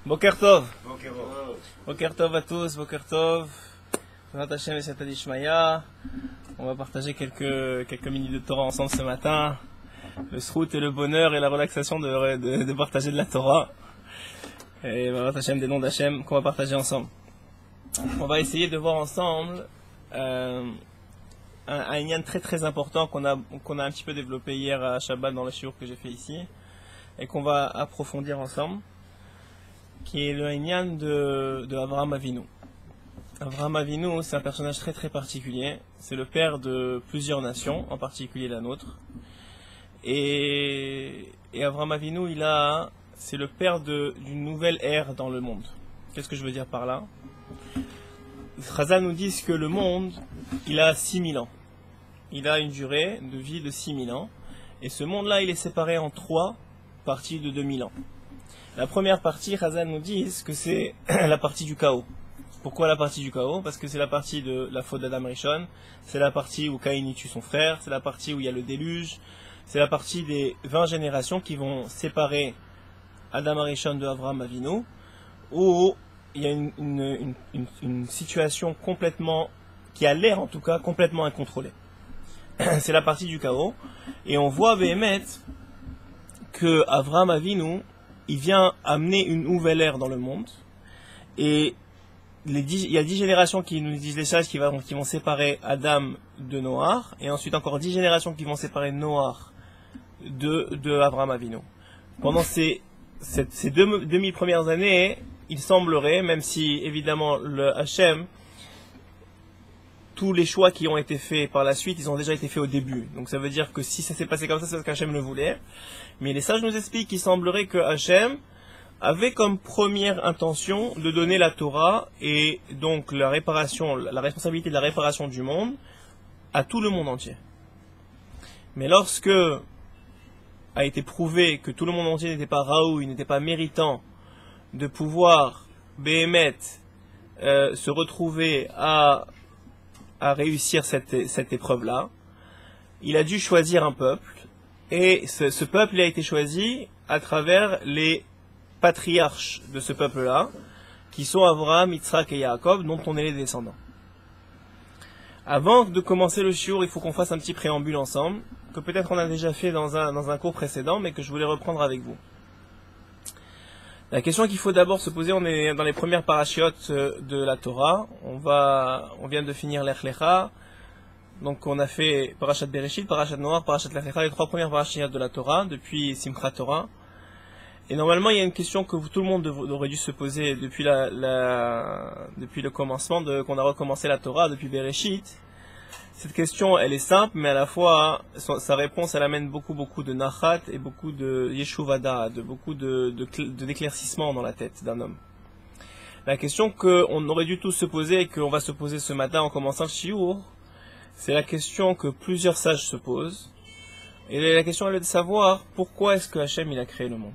Boker Tov. Boker Tov à tous, Boker Tov. Hashem et Siyata Dishmaya. On va partager quelques minutes de Torah ensemble ce matin. Le srout et le bonheur et la relaxation de partager de la Torah. Et Hashem, des noms d'Hachem qu'on va partager ensemble. On va essayer de voir ensemble un lien très très important qu'on a un petit peu développé hier à Shabbat dans le shiur que j'ai fait ici et qu'on va approfondir ensemble, qui est le lien de Avraham Avinu. Avraham Avinu, c'est un personnage très très particulier. C'est le père de plusieurs nations, en particulier la nôtre. Et Avraham Avinu, c'est le père d'une nouvelle ère dans le monde. Qu'est-ce que je veux dire par là? Chazal nous dit que le monde, il a 6000 ans. Il a une durée de vie de 6000 ans. Et ce monde-là, il est séparé en 3 parties de 2000 ans. La première partie, Chazal nous dit que c'est la partie du chaos. Pourquoi la partie du chaos? Parce que c'est la partie de la faute d'Adam Rishon, c'est la partie où Caïn tue son frère, c'est la partie où il y a le déluge, c'est la partie des 20 générations qui vont séparer Adam Rishon de Avraham Avinu, où il y a une situation complètement, qui a l'air en tout cas, complètement incontrôlée. C'est la partie du chaos. Et on voit Béhémet que Avraham Avinu, il vient amener une nouvelle ère dans le monde. Et il y a 10 générations qui nous disent les sages qui vont séparer Adam de Noach. Et ensuite encore 10 générations qui vont séparer Noach de Avraham Avinu. Pendant ces 2000 premières années, il semblerait, même si évidemment le Hachem, tous les choix qui ont été faits par la suite, ils ont déjà été faits au début. Donc ça veut dire que si ça s'est passé comme ça, c'est parce qu'Hachem le voulait. Mais les sages nous expliquent qu'il semblerait que Hachem avait comme première intention de donner la Torah et donc la responsabilité de la réparation du monde à tout le monde entier. Mais lorsque a été prouvé que tout le monde entier n'était pas raoui, n'était pas méritant de pouvoir Béhémet se retrouver à réussir cette épreuve-là, il a dû choisir un peuple, et ce peuple il a été choisi à travers les patriarches de ce peuple-là, qui sont Avraham, Yitzhak et Yaakov, dont on est les descendants. Avant de commencer le shiur, il faut qu'on fasse un petit préambule ensemble, que peut-être on a déjà fait dans un cours précédent, mais que je voulais reprendre avec vous. La question qu'il faut d'abord se poser, on est dans les premières parachiotes de la Torah. On vient de finir l'Ech Lecha. Donc on a fait Parashat Bereshit, Parashat Noach, Parashat Lech Lecha, les 3 premières parachiotes de la Torah, depuis Simchat Torah. Et normalement, il y a une question que tout le monde aurait dû se poser depuis depuis le commencement, qu'on a recommencé la Torah, depuis Bereshit. Cette question, elle est simple, mais à la fois, sa réponse, elle amène beaucoup de nachat et beaucoup de yeshuvada, beaucoup d'éclaircissement dans la tête d'un homme. La question qu'on aurait dû tous se poser et qu'on va se poser ce matin en commençant le shiur, c'est la question que plusieurs sages se posent. Et la question, elle est de savoir pourquoi est-ce que Hachem, il a créé le monde.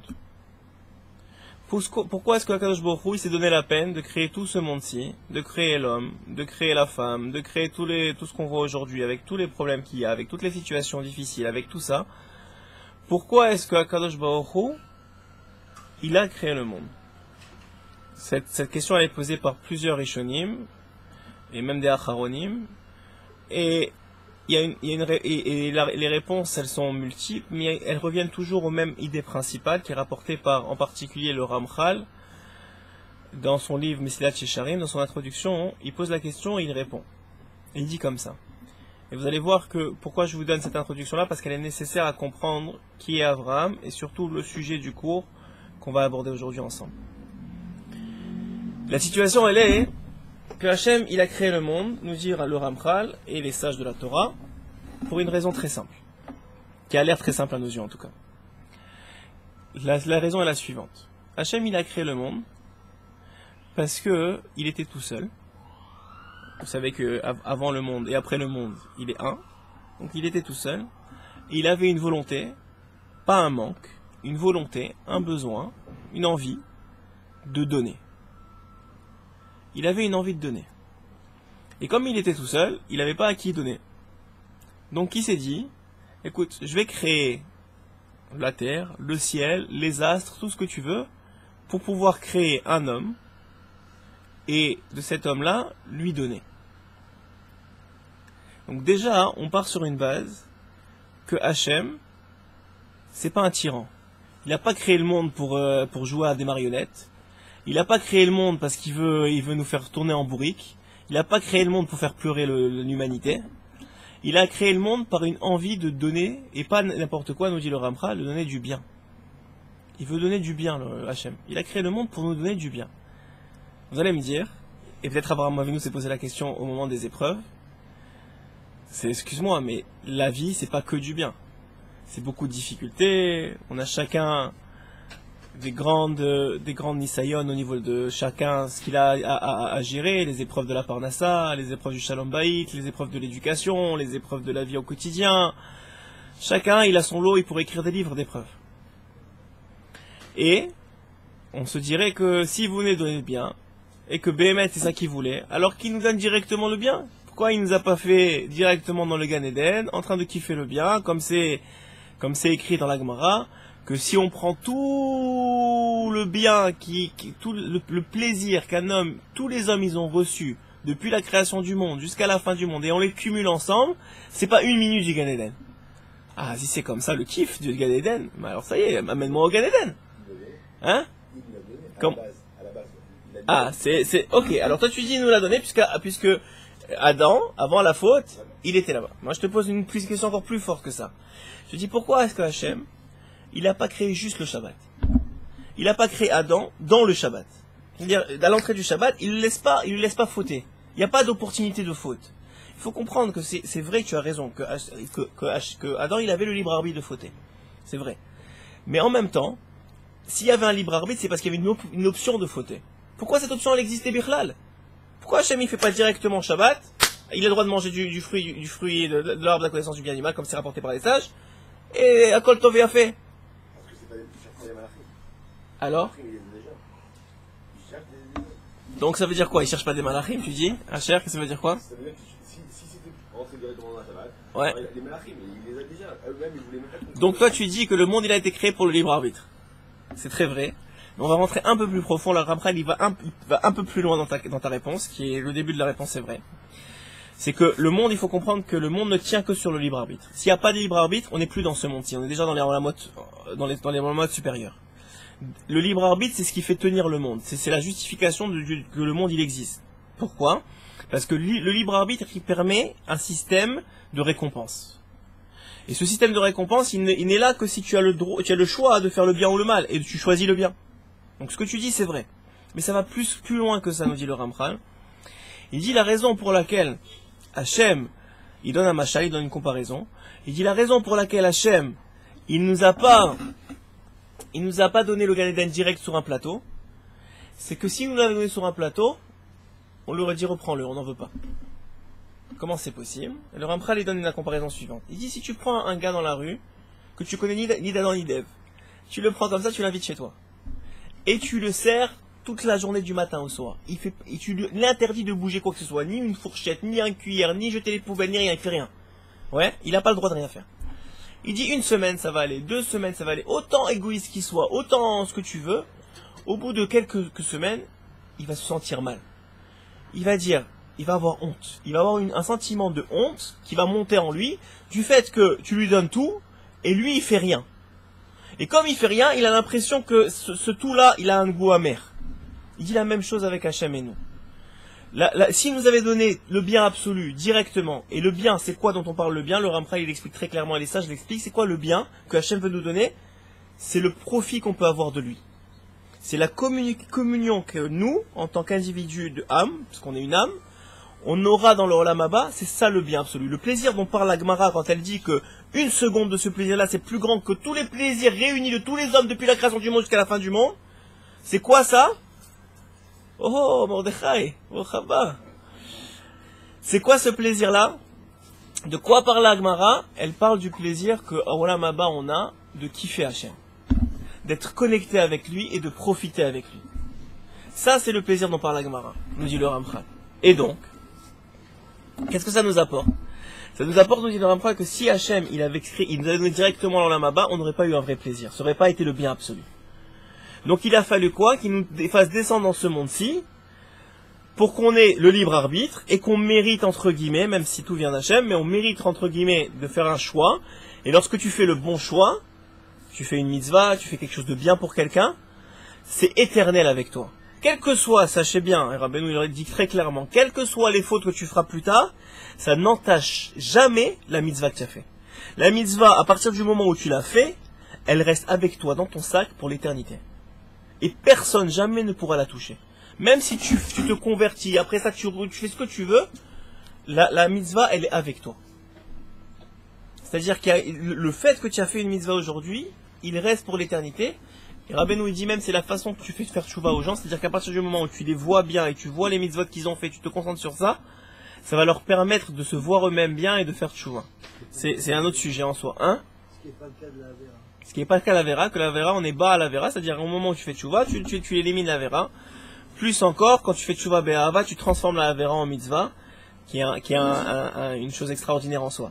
Pourquoi est-ce que Akadosh Baruch Hu s'est donné la peine de créer tout ce monde-ci, de créer l'homme, de créer la femme, de créer tout ce qu'on voit aujourd'hui, avec tous les problèmes qu'il y a, avec toutes les situations difficiles, avec tout ça? Pourquoi est-ce que Akadosh Baruch Hu, il a créé le monde? Cette question elle est posée par plusieurs Rishonim, et même des Acharonim, et les réponses, elles sont multiples, mais elles reviennent toujours aux mêmes idées principales, qui est rapportée par, en particulier, le Ramchal, dans son livre Mesilat Yesharim, dans son introduction, il pose la question et il répond. Il dit comme ça. Et vous allez voir pourquoi je vous donne cette introduction-là, parce qu'elle est nécessaire à comprendre qui est Avraham, et surtout le sujet du cours qu'on va aborder aujourd'hui ensemble. La situation, elle est que Hachem, il a créé le monde, nous dit le Ramchal et les sages de la Torah, pour une raison très simple, qui a l'air très simple à nos yeux en tout cas. La raison est la suivante. Hachem, il a créé le monde parce que il était tout seul. Vous savez que avant le monde et après le monde, il est un. Donc il était tout seul. Et il avait une volonté, pas un manque, une volonté, un besoin, une envie de donner. Il avait une envie de donner. Et comme il était tout seul, il n'avait pas à qui donner. Donc il s'est dit, écoute, je vais créer la terre, le ciel, les astres, tout ce que tu veux, pour pouvoir créer un homme et de cet homme-là, lui donner. Donc déjà, on part sur une base que Hachem, c'est pas un tyran. Il n'a pas créé le monde pour jouer à des marionnettes. Il n'a pas créé le monde parce qu'il veut nous faire tourner en bourrique. Il n'a pas créé le monde pour faire pleurer l'humanité. Il a créé le monde par une envie de donner, et pas n'importe quoi, nous dit le Ramchal, de donner du bien. Il veut donner du bien, le Hachem. Il a créé le monde pour nous donner du bien. Vous allez me dire, et peut-être Abraham Avinu s'est posé la question au moment des épreuves, c'est, excuse-moi, mais la vie, c'est pas que du bien. C'est beaucoup de difficultés, on a chacun des grandes nisayon au niveau de chacun, ce qu'il a à gérer, les épreuves de la parnassa, les épreuves du shalom bayit, les épreuves de l'éducation, les épreuves de la vie au quotidien. Chacun, il a son lot, il pourrait écrire des livres d'épreuves. Et on se dirait que si vous venez donner le bien, et que Béhémet c'est ça qu'il voulait, alors qu'il nous donne directement le bien. Pourquoi il nous a pas fait directement dans le Gan Eden, en train de kiffer le bien, comme c'est écrit dans la Gemara, que si on prend tout le bien, tout le plaisir qu'un homme, tous les hommes ils ont reçu depuis la création du monde jusqu'à la fin du monde, et on les cumule ensemble, c'est pas une minute du Gan Eden. Ah, si c'est comme ça le kiff du Gan Eden, bah alors ça y est, amène-moi au Gan Eden. Hein? Comme... Ah, c'est ok. Alors toi tu dis il nous l'a donné puisque Adam, avant la faute, il était là-bas. Moi je te pose une question encore plus forte que ça. Je te dis pourquoi est-ce que Hachem, il n'a pas créé juste le Shabbat? Il n'a pas créé Adam dans le Shabbat. C'est-à-dire, à l'entrée du Shabbat, il ne le laisse pas fauter. Il n'y a pas d'opportunité de faute. Il faut comprendre que c'est vrai que tu as raison, que Adam il avait le libre arbitre de fauter. C'est vrai. Mais en même temps, s'il y avait un libre arbitre, c'est parce qu'il y avait une option de fauter. Pourquoi cette option elle existait Bichlal? Pourquoi Hachem il fait pas directement Shabbat? Il a le droit de manger du fruit de l'arbre de la connaissance du bien et du mal, comme c'est rapporté par les sages. Et à Kol Tov a fait. Parce que c'est pas des malachim. Alors? Donc ça veut dire quoi? Il cherche pas des malachim, tu dis? Hacher, qu'est-ce que ça veut dire quoi? Ça veut dire que si c'était rentré directement dans la Shabbat, ouais. Les malachim, il les a déjà. Eux-mêmes, ils voulaient mettre. Donc toi tu dis que le monde il a été créé pour le libre arbitre. C'est très vrai. Mais on va rentrer un peu plus profond. Le Ramchal il va un peu plus loin dans ta réponse, qui est le début de la réponse, c'est vrai. C'est que le monde, il faut comprendre que le monde ne tient que sur le libre arbitre. S'il n'y a pas de libre arbitre, on n'est plus dans ce monde-ci. On est déjà dans les modes supérieurs. Le libre arbitre, c'est ce qui fait tenir le monde. C'est la justification que le monde il existe. Pourquoi? Parce que le libre arbitre, il permet un système de récompense. Et ce système de récompense, il n'est là que si tu as le choix de faire le bien ou le mal, et tu choisis le bien. Donc ce que tu dis, c'est vrai. Mais ça va plus loin que ça, nous dit le Ramchal. Il dit la raison pour laquelle Hachem, il donne un machal, il donne une comparaison. Il dit la raison pour laquelle Hachem, il nous a pas donné le Gan Eden direct sur un plateau, c'est que s'il nous l'avait donné sur un plateau, on lui aurait dit reprends-le, on n'en veut pas. Comment c'est possible? Le Ramchal, il donne la comparaison suivante. Il dit si tu prends un gars dans la rue, que tu connais ni d'Adam ni d'Ève, tu le prends comme ça, tu l'invites chez toi. Et tu le sers toute la journée du matin au soir. Tu lui interdis de bouger quoi que ce soit, ni une fourchette, ni un cuillère, ni jeter les poubelles, ni rien, il fait rien. Ouais, il n'a pas le droit de rien faire. Il dit une semaine ça va aller, 2 semaines ça va aller, autant égoïste qu'il soit, autant ce que tu veux, au bout de quelques semaines, il va se sentir mal. Il va avoir honte. Il va avoir un sentiment de honte qui va monter en lui, du fait que tu lui donnes tout, et lui il fait rien. Et comme il fait rien, il a l'impression que ce tout-là, il a un goût amer. Il dit la même chose avec Hachem et nous. S'il nous avait donné le bien absolu, directement, et le bien, c'est quoi dont on parle le bien? Le Ramchal, il explique très clairement, et les sages l'expliquent, c'est quoi le bien que Hachem veut nous donner? C'est le profit qu'on peut avoir de lui. C'est la communion que nous, en tant qu'individus de âme, parce qu'on est une âme, on aura dans le Olam Haba, c'est ça le bien absolu. Le plaisir dont parle la Gemara quand elle dit que une seconde de ce plaisir-là, c'est plus grand que tous les plaisirs réunis de tous les hommes depuis la création du monde jusqu'à la fin du monde. C'est quoi ça? Oh, Mordechai, oh Chaba. C'est quoi ce plaisir-là? De quoi parle la Gemara? Elle parle du plaisir que au Olam Haba on a de kiffer Hachem, d'être connecté avec lui et de profiter avec lui. Ça, c'est le plaisir dont parle la Gemara, nous dit le Ramchal. Et donc, qu'est-ce que ça nous apporte? Ça nous apporte, nous dit le Ramchal, que si Hachem, il nous avait donné directement l'Olam Haba, on n'aurait pas eu un vrai plaisir. Ça n'aurait pas été le bien absolu. Donc il a fallu quoi? Qu'il nous fasse descendre dans ce monde-ci, pour qu'on ait le libre arbitre, et qu'on mérite, entre guillemets, même si tout vient d'Hachem, mais on mérite, entre guillemets, de faire un choix. Et lorsque tu fais le bon choix, tu fais une mitzvah, tu fais quelque chose de bien pour quelqu'un, c'est éternel avec toi. Quel que soit, sachez bien, et Rabbeinu il le dit très clairement, quelles que soient les fautes que tu feras plus tard, ça n'entache jamais la mitzvah que tu as fait. La mitzvah, à partir du moment où tu l'as fait, elle reste avec toi dans ton sac pour l'éternité. Et personne jamais ne pourra la toucher. Même si tu te convertis, après ça tu fais ce que tu veux, la mitzvah elle est avec toi. C'est-à-dire que le fait que tu as fait une mitzvah aujourd'hui, il reste pour l'éternité. Et Rabbeinu il dit même c'est la façon que tu fais de faire tchouva aux gens, c'est-à-dire qu'à partir du moment où tu les vois bien et tu vois les mitzvot qu'ils ont fait, tu te concentres sur ça, ça va leur permettre de se voir eux-mêmes bien et de faire tchouva. C'est un autre sujet en soi. Hein? Ce qui n'est pas le cas de la Vera. Ce qui n'est pas le cas de la Vera, que la Vera on est bas à la Vera, c'est-à-dire au moment où tu fais tchouva, tu élimines la Vera. Plus encore, quand tu fais tchouva be'ahava, tu transformes la Vera en mitzvah, qui est une chose extraordinaire en soi.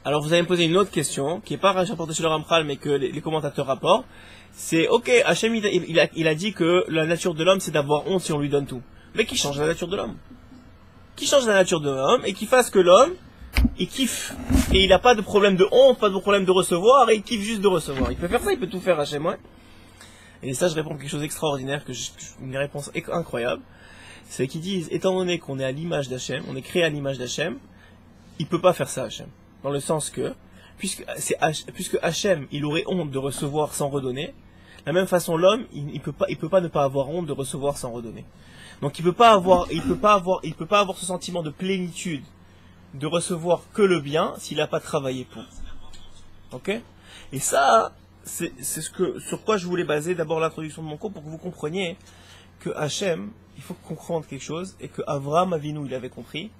Alors vous allez me poser une autre question, qui n'est pas rapportée chez le Ramchal, mais que les commentateurs rapportent. C'est, ok, Hachem il a dit que la nature de l'homme c'est d'avoir honte si on lui donne tout. Mais qui change la nature de l'homme? Qui change la nature de l'homme et qui fasse que l'homme, il kiffe. Et il n'a pas de problème de honte, pas de problème de recevoir, et il kiffe juste de recevoir. Il peut faire ça, il peut tout faire Hachem, ouais. Et ça je réponds quelque chose d'extraordinaire, une réponse incroyable. C'est qu'ils disent, étant donné qu'on est à l'image d'Hachem, on est créé à l'image d'Hachem, il peut pas faire ça Hachem. Dans le sens que, puisque Hachem, il aurait honte de recevoir sans redonner, de la même façon l'homme, il peut pas ne pas avoir honte de recevoir sans redonner. Donc il peut pas avoir ce sentiment de plénitude, de recevoir que le bien, s'il n'a pas travaillé pour. Ok? Et ça, c'est sur quoi je voulais baser d'abord l'introduction de mon cours, pour que vous compreniez que Hachem, il faut comprendre quelque chose, et que Avraham Avinu, il avait compris,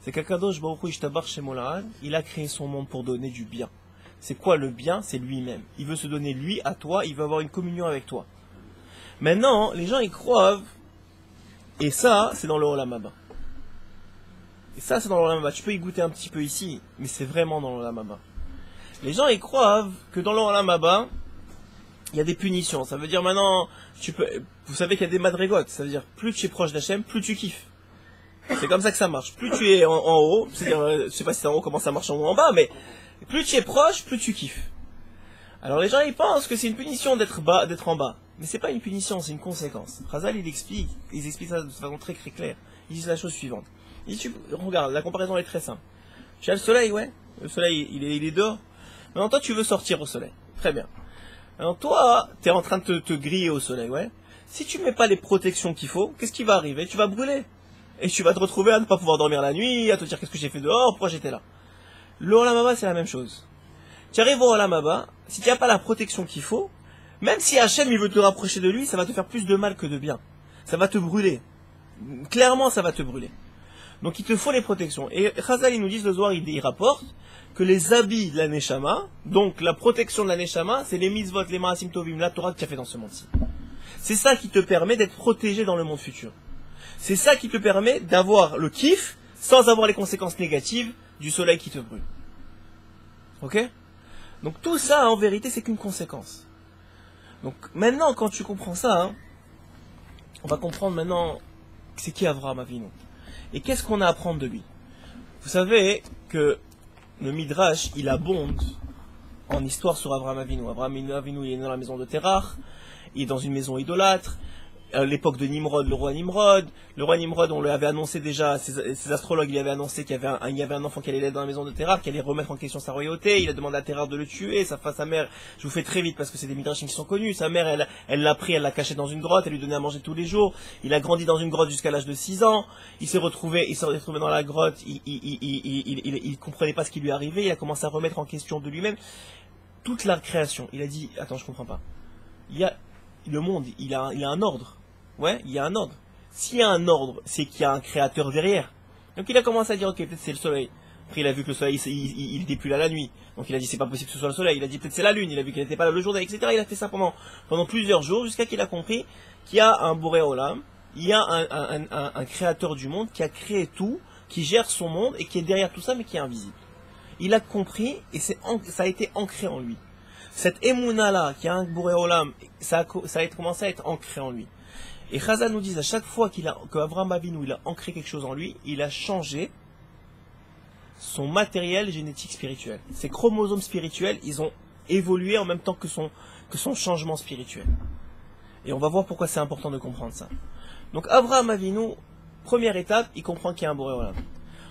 c'est qu'Akadosh Baruch Hu Ishtabar Shemolad, il a créé son monde pour donner du bien. C'est quoi le bien? C'est lui-même. Il veut se donner lui à toi, il veut avoir une communion avec toi. Maintenant, les gens y croient, et ça, c'est dans le Olam Haba. Et ça, c'est dans le Olam Haba. Tu peux y goûter un petit peu ici, mais c'est vraiment dans le Olam Haba. Les gens y croient que dans le Olam Haba, il y a des punitions. Ça veut dire maintenant, vous savez qu'il y a des madrigotes. Ça veut dire, plus tu es proche d'Hachem, plus tu kiffes. C'est comme ça que ça marche. Plus tu es en haut, c'est-à-dire, je sais pas si c'est en haut, comment ça marche en haut, en bas, mais plus tu es proche, plus tu kiffes. Alors les gens, ils pensent que c'est une punition d'être en bas. Mais c'est pas une punition, c'est une conséquence. Chazal, ils expliquent ça de façon très très claire. Ils disent la chose suivante. Ils disent, regarde, la comparaison est très simple. Tu as le soleil, ouais. Le soleil, il est dehors. Maintenant, toi, tu veux sortir au soleil. Très bien. Alors toi, tu es en train de te griller au soleil, ouais. Si tu mets pas les protections qu'il faut, qu'est-ce qui va arriver? Tu vas brûler. Et tu vas te retrouver à ne pas pouvoir dormir la nuit, à te dire qu'est-ce que j'ai fait dehors, pourquoi j'étais là. Le Olam Haba, c'est la même chose. Tu arrives au Olam Haba, si tu n'as pas la protection qu'il faut, même si Hachem il veut te rapprocher de lui, ça va te faire plus de mal que de bien. Ça va te brûler. Clairement, ça va te brûler. Donc il te faut les protections. Et Chazal, ils nous disent, le Zohar, il rapporte que les habits de la Neshama, donc la protection de la Neshama, c'est les mitzvot, les ma'asim tovim, la Torah que tu as fait dans ce monde-ci. C'est ça qui te permet d'être protégé dans le monde futur. C'est ça qui te permet d'avoir le kiff sans avoir les conséquences négatives du soleil qui te brûle. Ok? Donc tout ça, en vérité, c'est qu'une conséquence. Donc maintenant, quand tu comprends ça, hein, on va comprendre maintenant c'est qui Avraham Avinu. Et qu'est-ce qu'on a à apprendre de lui? Vous savez que le Midrash, il abonde en histoire sur Avraham Avinu. Avraham Avinu, il est dans la maison de Terach, il est dans une maison idolâtre. L'époque de Nimrod, le roi Nimrod, on lui avait annoncé déjà, ses astrologues, il avait annoncé qu'il y avait un enfant qui allait naître dans la maison de Terach, qui allait remettre en question sa royauté. Il a demandé à Terach de le tuer. Sa mère, je vous fais très vite parce que c'est des midrashim qui sont connus, sa mère, elle l'a pris, elle l'a caché dans une grotte, elle lui donnait à manger tous les jours. Il a grandi dans une grotte jusqu'à l'âge de 6 ans. Il s'est retrouvé dans la grotte, il comprenait pas ce qui lui arrivait, il a commencé à remettre en question de lui-même toute la création. Il a dit, attends, je comprends pas. Le monde, il a un ordre. Ouais, il y a un ordre. S'il y a un ordre, c'est qu'il y a un créateur derrière. Donc il a commencé à dire, ok, peut-être c'est le soleil. Après il a vu que le soleil, il était plus là la nuit. Donc il a dit, c'est pas possible que ce soit le soleil. Il a dit, peut-être c'est la lune. Il a vu qu'elle n'était pas là le jour, etc. Il a fait ça pendant plusieurs jours, jusqu'à qu'il a compris qu'il y a un Boré Olam, il y a un créateur du monde qui a créé tout, qui gère son monde et qui est derrière tout ça, mais qui est invisible. Il a compris et ça a été ancré en lui. cette émouna-là, qui a un Boré Olam, ça a commencé à être ancré en lui. Et Chazal nous dit, à chaque fois qu'Avraham Avinu, il a ancré quelque chose en lui, il a changé son matériel génétique spirituel. Ses chromosomes spirituels, ils ont évolué en même temps que son changement spirituel. Et on va voir pourquoi c'est important de comprendre ça. Donc Avraham Avinu, première étape, il comprend qu'il y a un Boré Olam.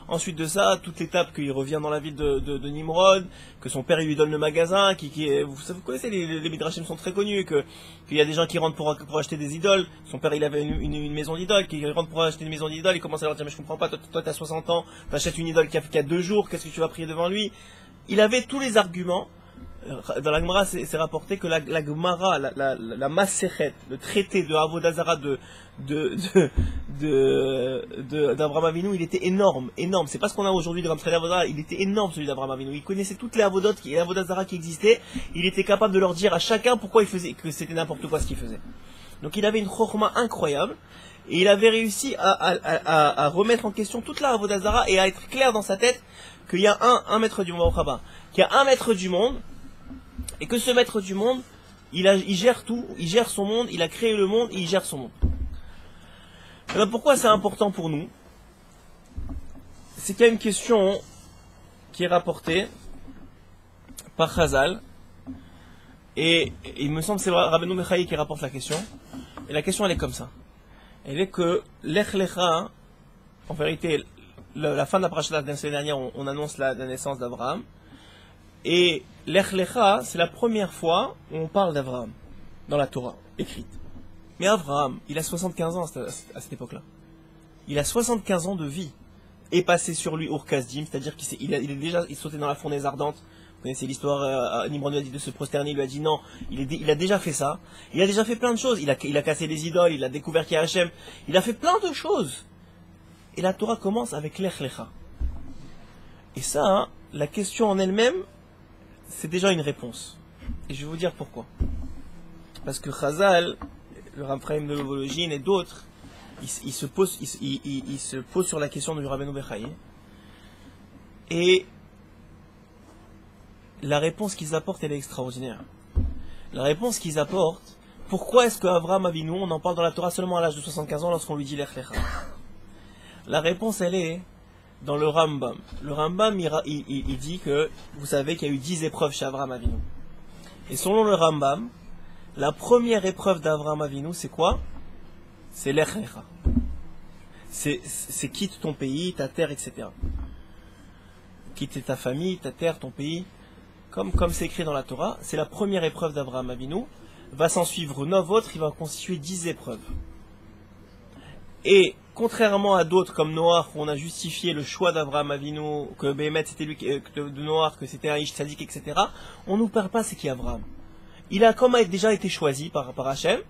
Ensuite de ça, toute l'étape qu'il revient dans la ville de Nimrod, que son père lui donne le magasin, vous connaissez, les Midrashim sont très connus, qu'il y a des gens qui rentrent pour acheter des idoles. Son père, il avait une maison d'idoles, qui rentre pour acheter une maison d'idoles, il commence à leur dire, mais je comprends pas, toi t'as 60 ans, t'achètes une idole qui a 2 jours, qu'est-ce que tu vas prier devant lui? Il avait tous les arguments. Dans la Gemara, c'est rapporté que la Gemara, la Masechet, le traité de Avodah Zara d'Avraham Avinu, il était énorme. C'est pas ce qu'on a aujourd'hui de Ramsay Avodah Zara, il était énorme celui d'Avraham Avinu. Il connaissait toutes les Avodah Zara qui existaient, il était capable de leur dire à chacun pourquoi il faisait, que c'était n'importe quoi ce qu'il faisait. Donc il avait une chorma incroyable, et il avait réussi à remettre en question toute la Avodah Zara et à être clair dans sa tête qu'il y a un maître du monde, qu'il y a un maître du monde, et que ce maître du monde, il gère tout, il gère son monde, il a créé le monde, et il gère son monde. Alors pourquoi c'est important pour nous? C'est qu'il y a une question qui est rapportée par Chazal, et il me semble que c'est Rabbeinu Bechaye qui rapporte la question, et la question elle est comme ça. Elle est que Lech Lecha, en vérité, la fin de la paracha de la semaine dernière, on annonce la naissance d'Abraham, et Lech Lecha, c'est la première fois où on parle d'Abraham dans la Torah, écrite. Mais Abraham, il a 75 ans à cette époque-là. Il a 75 ans de vie. Et passé sur lui Ur-Kasdim, c'est-à-dire qu'il est déjà sauté dans la fournaise ardente. Vous connaissez l'histoire, Nimrod lui a dit de se prosterner, il lui a dit non. Il a déjà fait ça. Il a déjà fait plein de choses. Il a cassé les idoles, il a découvert qu'il y a Hachem. Il a fait plein de choses. Et la Torah commence avec Lech Lecha. Et ça, hein, la question en elle-même, c'est déjà une réponse. Et je vais vous dire pourquoi. Parce que Chazal, le Ramchaim de l'Ovologine et d'autres, ils se posent sur la question du Rabbeinu Bechaye. Et la réponse qu'ils apportent, elle est extraordinaire. La réponse qu'ils apportent, pourquoi est-ce qu'Avraham Avinu, on en parle dans la Torah seulement à l'âge de 75 ans lorsqu'on lui dit Lech Lecha? La réponse, elle est dans le Rambam. Le Rambam, il dit que, vous savez qu'il y a eu 10 épreuves chez Avraham Avinu. Et selon le Rambam, la première épreuve d'Avraham Avinu, c'est quoi? C'est Lech Lecha. C'est quitte ton pays, ta terre, etc. Quitte ta famille, ta terre, ton pays. Comme c'est écrit dans la Torah, c'est la première épreuve d'Avraham Avinu. Va s'en suivre 9 autres, il va constituer 10 épreuves. Et contrairement à d'autres comme Noach, où on a justifié le choix d'Avraham Avinu, que Béhémet c'était lui, de Noach, que c'était un Ish Tzadik, etc., on ne nous parle pas c'est qui Avraham. Il a comme déjà été choisi par Hachem,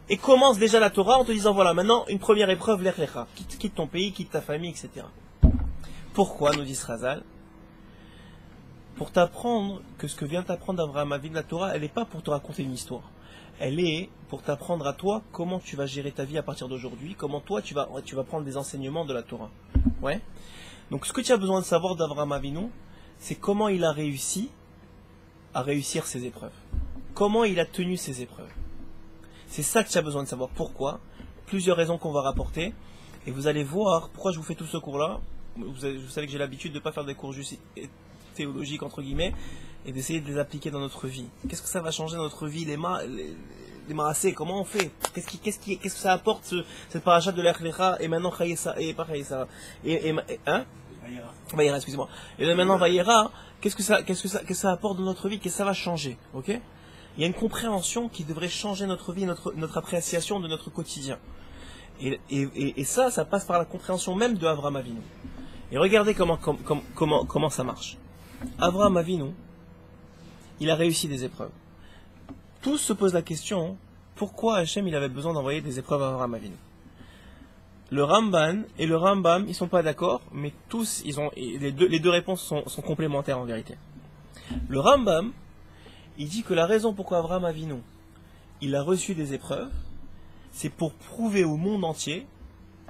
et commence déjà la Torah en te disant voilà, maintenant une première épreuve, Lech Lecha, quitte ton pays, quitte ta famille, etc. Pourquoi, nous dit Chazal? Pour t'apprendre que ce que vient t'apprendre Avraham Avinu, la Torah, elle n'est pas pour te raconter une histoire. Elle est pour t'apprendre à toi comment tu vas gérer ta vie à partir d'aujourd'hui, comment toi tu vas prendre des enseignements de la Torah. Ouais. Donc ce que tu as besoin de savoir d'Avraham Avinu, c'est comment il a réussi à réussir ses épreuves. Comment il a tenu ses épreuves. C'est ça que tu as besoin de savoir. Pourquoi? Plusieurs raisons qu'on va rapporter. Et vous allez voir pourquoi je vous fais tout ce cours-là. Vous savez que j'ai l'habitude de ne pas faire des cours juste théologiques, entre guillemets, et d'essayer de les appliquer dans notre vie. Qu'est-ce que ça va changer dans notre vie, les marassés, comment on fait? Qu'est-ce que ça apporte, cette paracha de Lech Lecha, et maintenant Chayesa, et pas Chayesa, Vayera, excusez-moi. Et maintenant Vayera, qu'est-ce que ça apporte dans notre vie? Qu'est-ce que ça va changer? Ok? Il y a une compréhension qui devrait changer notre vie, notre appréciation de notre quotidien. Et ça passe par la compréhension même de Avraham Avinu. Et regardez comment ça marche. Avraham Avinu, il a réussi des épreuves. Tous se posent la question, pourquoi Hachem il avait besoin d'envoyer des épreuves à Avraham Avinu? Le Ramban et le Rambam, ils sont pas d'accord, mais tous, les deux réponses sont complémentaires en vérité. Le Rambam, il dit que la raison pourquoi Avraham Avinu, il a reçu des épreuves, c'est pour prouver au monde entier,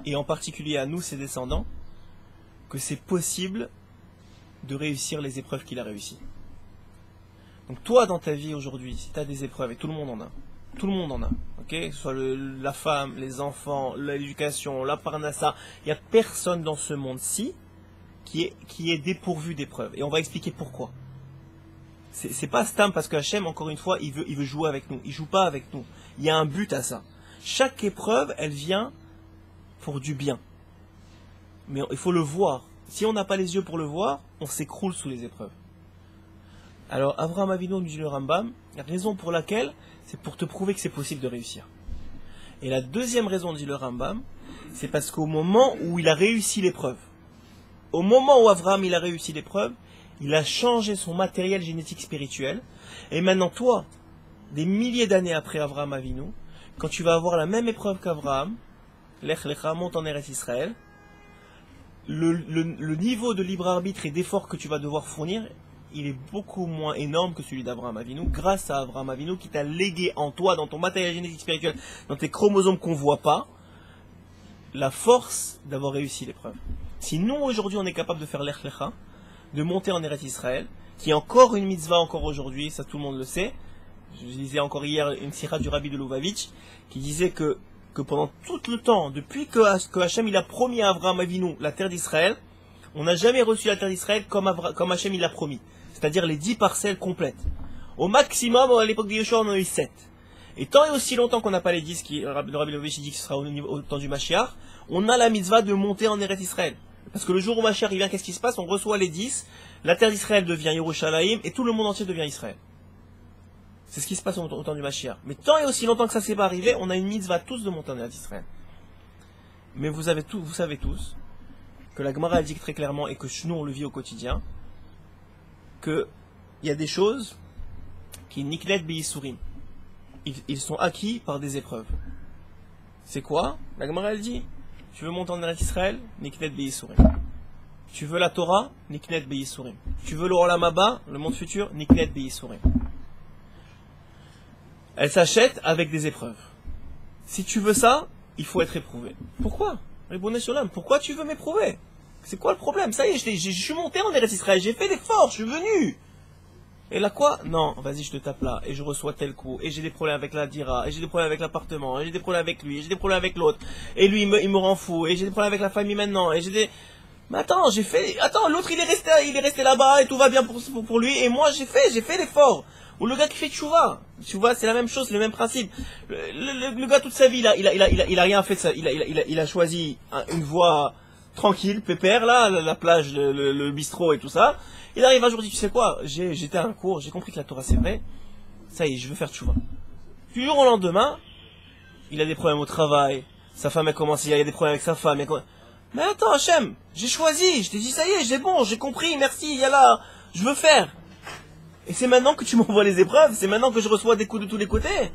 et en particulier à nous, ses descendants, que c'est possible de réussir les épreuves qu'il a réussies. Donc toi, dans ta vie aujourd'hui, si tu as des épreuves, et tout le monde en a, ok, que ce soit la femme, les enfants, l'éducation, la parnassa, il n'y a personne dans ce monde-ci qui est dépourvu d'épreuves. Et on va expliquer pourquoi. C'est pas Stam parce que Hachem, encore une fois, il veut jouer avec nous. Il joue pas avec nous. Il y a un but à ça. Chaque épreuve, elle vient pour du bien. Mais il faut le voir. Si on n'a pas les yeux pour le voir, on s'écroule sous les épreuves. Alors, Avraham Avinu nous dit le Rambam, la raison pour laquelle, c'est pour te prouver que c'est possible de réussir. Et la deuxième raison, dit le Rambam, c'est parce qu'au moment où il a réussi l'épreuve, au moment où Avraham il a réussi l'épreuve, il a changé son matériel génétique spirituel. Et maintenant, toi, des milliers d'années après Avraham Avinu, quand tu vas avoir la même épreuve qu'Avraham, Lech Lecha monte en Eretz Israël, le niveau de libre arbitre et d'effort que tu vas devoir fournir, il est beaucoup moins énorme que celui d'Avraham Avinu, grâce à Avraham Avinu qui t'a légué en toi, dans ton matériel génétique spirituel, dans tes chromosomes qu'on ne voit pas, la force d'avoir réussi l'épreuve. Si nous, aujourd'hui, on est capable de faire Lech Lecha, de monter en Eretz Israël, qui est encore une mitzvah encore aujourd'hui, ça tout le monde le sait. Je lisais encore hier une sira du Rabbi de Lubavitch, qui disait que pendant tout le temps, depuis que Hachem il a promis à Avraham Avinu la terre d'Israël, on n'a jamais reçu la terre d'Israël comme Hachem il l'a promis. C'est-à-dire les 10 parcelles complètes. Au maximum, à l'époque de Yeshua, on en a eu 7. Et tant et aussi longtemps qu'on n'a pas les 10, le Rabbi Lubavitch dit que ce sera au temps du Mashiach, on a la mitzvah de monter en Eretz Israël. Parce que le jour où Mashiach il vient, qu'est-ce qui se passe? On reçoit les 10, la terre d'Israël devient Yerushalayim, et tout le monde entier devient Israël. C'est ce qui se passe au temps du Mashiach. Mais tant et aussi longtemps que ça ne s'est pas arrivé, on a une mitzvah tous de monter en Eretz Israël. Mais vous savez tous que la Gemara elle dit très clairement, et que nous on le vit au quotidien, qu'il y a des choses qui niknet b'yisurim. Ils sont acquis par des épreuves. C'est quoi? La Gemara elle dit, tu veux monter en Eretz Israël, niknet b'yisurim. Tu veux la Torah, niknet b'yisurim. Tu veux le Olam Haba, le monde futur, niknet b'yisurim. Elle s'achète avec des épreuves. Si tu veux ça, il faut être éprouvé. Pourquoi? Ribbono shel olam, pourquoi tu veux m'éprouver? C'est quoi le problème? Ça y est, je suis monté en Eretz Israël, j'ai fait l'effort, je suis venu. Et là quoi? Non, vas-y, je te tape là, et je reçois tel coup, et j'ai des problèmes avec la dira, et j'ai des problèmes avec l'appartement, et j'ai des problèmes avec lui, et j'ai des problèmes avec l'autre, et lui il me rend fou, et j'ai des problèmes avec la famille maintenant, et j'ai des... Mais attends, l'autre il est resté là-bas, et tout va bien pour lui, et moi j'ai fait l'effort. Ou le gars qui fait tchouva, c'est la même chose, c'est le même principe. Le gars toute sa vie, il a rien fait de ça, il a choisi une voie tranquille, pépère, là, la plage, le bistrot et tout ça. Il arrive un jour, il dit, tu sais quoi, j'étais à un cours, j'ai compris que la Torah c'est vrai, ça y est, je veux faire tchouva. Puis du jour au lendemain, il a des problèmes au travail, sa femme a commencé, il y a des problèmes avec sa femme, mais attends Hachem, j'ai choisi, je t'ai dit ça y est, c'est bon, j'ai compris, merci, yallah, je veux faire. Et c'est maintenant que tu m'envoies les épreuves, c'est maintenant que je reçois des coups de tous les côtés.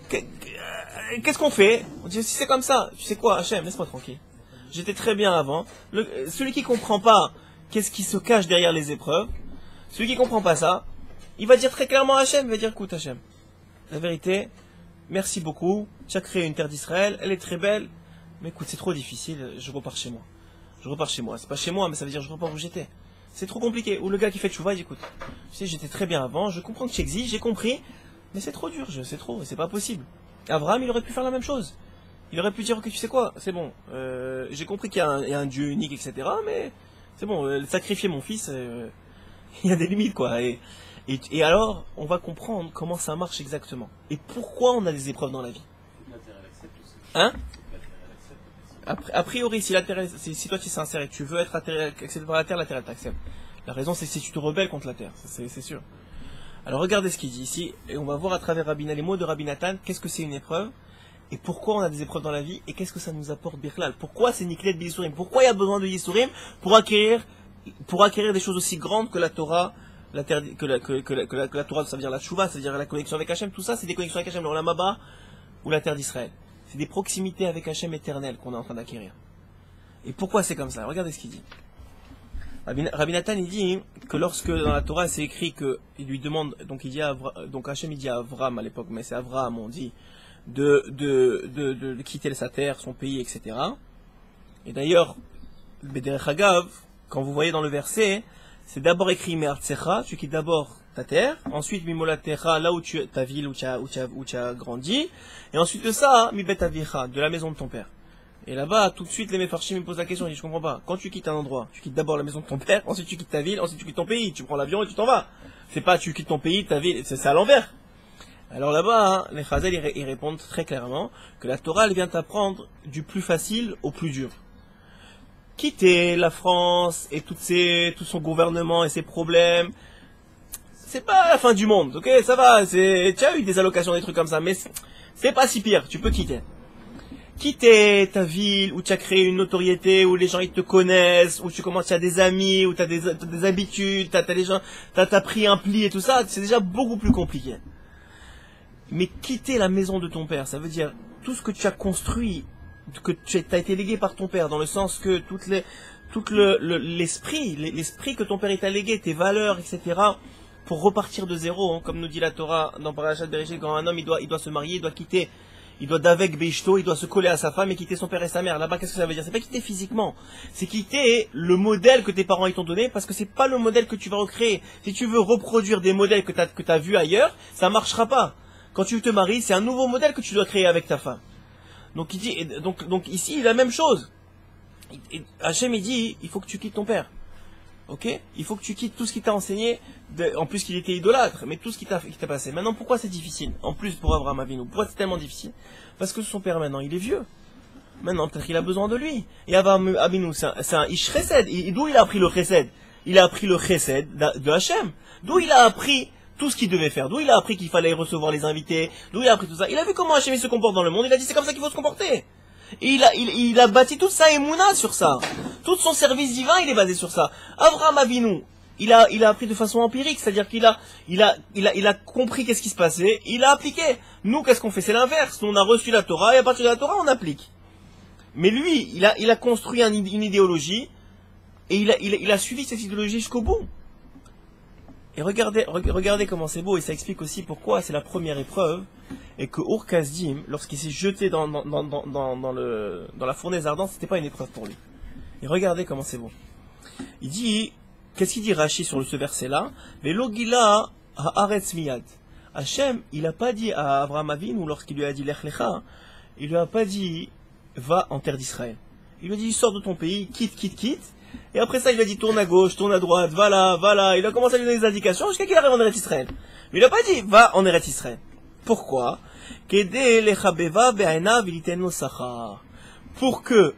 Qu'est-ce qu'on fait? On dit, si c'est comme ça, tu sais quoi, Hachem, laisse-moi tranquille. J'étais très bien avant. Celui qui comprend pas qu'est-ce qui se cache derrière les épreuves, celui qui comprend pas ça, il va dire très clairement à Hachem, il va dire, écoute Hachem, la vérité, merci beaucoup, tu as créé une terre d'Israël, elle est très belle, mais écoute, c'est trop difficile, je repars chez moi. C'est pas chez moi, mais ça veut dire je repars où j'étais. C'est trop compliqué. Ou le gars qui fait tchouva, il dit, écoute, tu sais, j'étais très bien avant, je comprends que tu exiges, j'ai compris, mais c'est trop dur, c'est trop, c'est pas possible. Abraham, il aurait pu faire la même chose. Il aurait pu dire, ok, tu sais quoi, c'est bon, j'ai compris qu'il y a un Dieu unique, etc., mais c'est bon, sacrifier mon fils, il y a des limites, quoi. Et alors, on va comprendre comment ça marche exactement. Et pourquoi on a des épreuves dans la vie. Hein? A priori, si toi tu es sincère et que tu veux être accepté par la terre elle t'accepte. La raison, c'est que si tu te rebelles contre la terre, c'est sûr. Alors regardez ce qu'il dit ici, et on va voir à travers les mots de Rabbi Nathan, qu'est-ce que c'est une épreuve, et pourquoi on a des épreuves dans la vie, et qu'est-ce que ça nous apporte Birklal. Pourquoi c'est Niklet B'Yisurim? Pourquoi il y a besoin de Yisurim pour acquérir des choses aussi grandes que la Torah, la Torah, ça veut dire la Tchouva, ça veut dire la connexion avec Hachem, tout ça, c'est des connexions avec Hachem, le Olam Haba ou la terre d'Israël. C'est des proximités avec Hachem éternel qu'on est en train d'acquérir. Et pourquoi c'est comme ça? Regardez ce qu'il dit. Rabbi Nathan il dit que lorsque dans la Torah c'est écrit que il lui demande, donc Hachem il dit à Avraham à l'époque, mais c'est Avraham on dit de quitter sa terre, son pays, etc. Et d'ailleurs, Bederech Hagav, quand vous voyez dans le verset, c'est d'abord écrit Me'artsecha, tu quittes d'abord ta terre. Ensuite, Mimolatecha, là où ta ville, où tu as grandi. Et ensuite de ça, Mibet Avicha, de la maison de ton père. Et là-bas, tout de suite, les Mefarshim me posent la question, ils disent, je comprends pas. Quand tu quittes un endroit, tu quittes d'abord la maison de ton père, ensuite tu quittes ta ville, ensuite tu quittes ton pays. Tu prends l'avion et tu t'en vas. C'est pas tu quittes ton pays, ta ville, c'est à l'envers. Alors là-bas, les Chazal, ils répondent très clairement que la Torah, elle vient t'apprendre du plus facile au plus dur. Quitter la France et tout son gouvernement et ses problèmes, c'est pas la fin du monde, ok? Ça va, tu as eu des allocations, des trucs comme ça, mais c'est pas si pire, tu peux quitter. Quitter ta ville où tu as créé une notoriété, où les gens ils te connaissent, où tu commences à des amis, où tu as des habitudes, t'as pris un pli et tout ça, c'est déjà beaucoup plus compliqué. Mais quitter la maison de ton père, ça veut dire tout ce que tu as construit, que tu as été légué par ton père, dans le sens que l'esprit que ton père t'a légué, tes valeurs, etc., pour repartir de zéro, hein, comme nous dit la Torah dans Parashat Bereshit, quand un homme il doit se marier, il doit quitter, il doit d'avec Beishto, il doit se coller à sa femme et quitter son père et sa mère. Là-bas, qu'est-ce que ça veut dire? C'est pas quitter physiquement, c'est quitter le modèle que tes parents ils t'ont donné, parce que c'est pas le modèle que tu vas recréer. Si tu veux reproduire des modèles que t'as vus ailleurs, ça marchera pas. Quand tu te maries, c'est un nouveau modèle que tu dois créer avec ta femme. Donc il dit, donc ici, la même chose. Hachem il dit, il faut que tu quittes ton père. Ok? Il faut que tu quittes tout ce qu'il t'a enseigné, en plus qu'il était idolâtre, mais tout ce qui t'a passé. Maintenant, pourquoi c'est difficile? En plus pour Abraham Avinu, pourquoi c'est tellement difficile? Parce que son père maintenant, il est vieux. Maintenant, peut-être qu'il a besoin de lui. Et Abraham Avinu, c'est un Ish Chesed. D'où il a appris le Chesed? Il a appris le Chesed de Hachem. D'où il a appris tout ce qu'il devait faire, d'où il a appris qu'il fallait recevoir les invités, d'où il a appris tout ça. Il a vu comment Hachem se comporte dans le monde, il a dit c'est comme ça qu'il faut se comporter. Et il a bâti toute sa émouna sur ça. Tout son service divin, il est basé sur ça. Avraham Avinu, il a appris de façon empirique, c'est-à-dire qu'il a compris qu'est-ce qui se passait, il a appliqué. Nous, qu'est-ce qu'on fait? C'est l'inverse. Nous, on a reçu la Torah, et à partir de la Torah, on applique. Mais lui, il a construit une idéologie, et il a suivi cette idéologie jusqu'au bout. Et regardez comment c'est beau, et ça explique aussi pourquoi c'est la première épreuve, et que Ur Kasdim, lorsqu'il s'est jeté dans la fournaise ardente, c'était pas une épreuve pour lui. Et regardez comment c'est beau. Il dit, qu'est-ce qu'il dit Rashi sur ce verset-là? Velo gila haaretz miyad. Hachem, il a pas dit à Avraham Avinu, lorsqu'il lui a dit Lech Lecha, il lui a pas dit, va en terre d'Israël. Il lui a dit, sors de ton pays, quitte. Et après ça, il a dit, tourne à gauche, tourne à droite, va là. Il a commencé à lui donner des indications jusqu'à qu'il arrive en Eretz Israël. Mais il a pas dit, va en Eretz Israël. Pourquoi? Pour que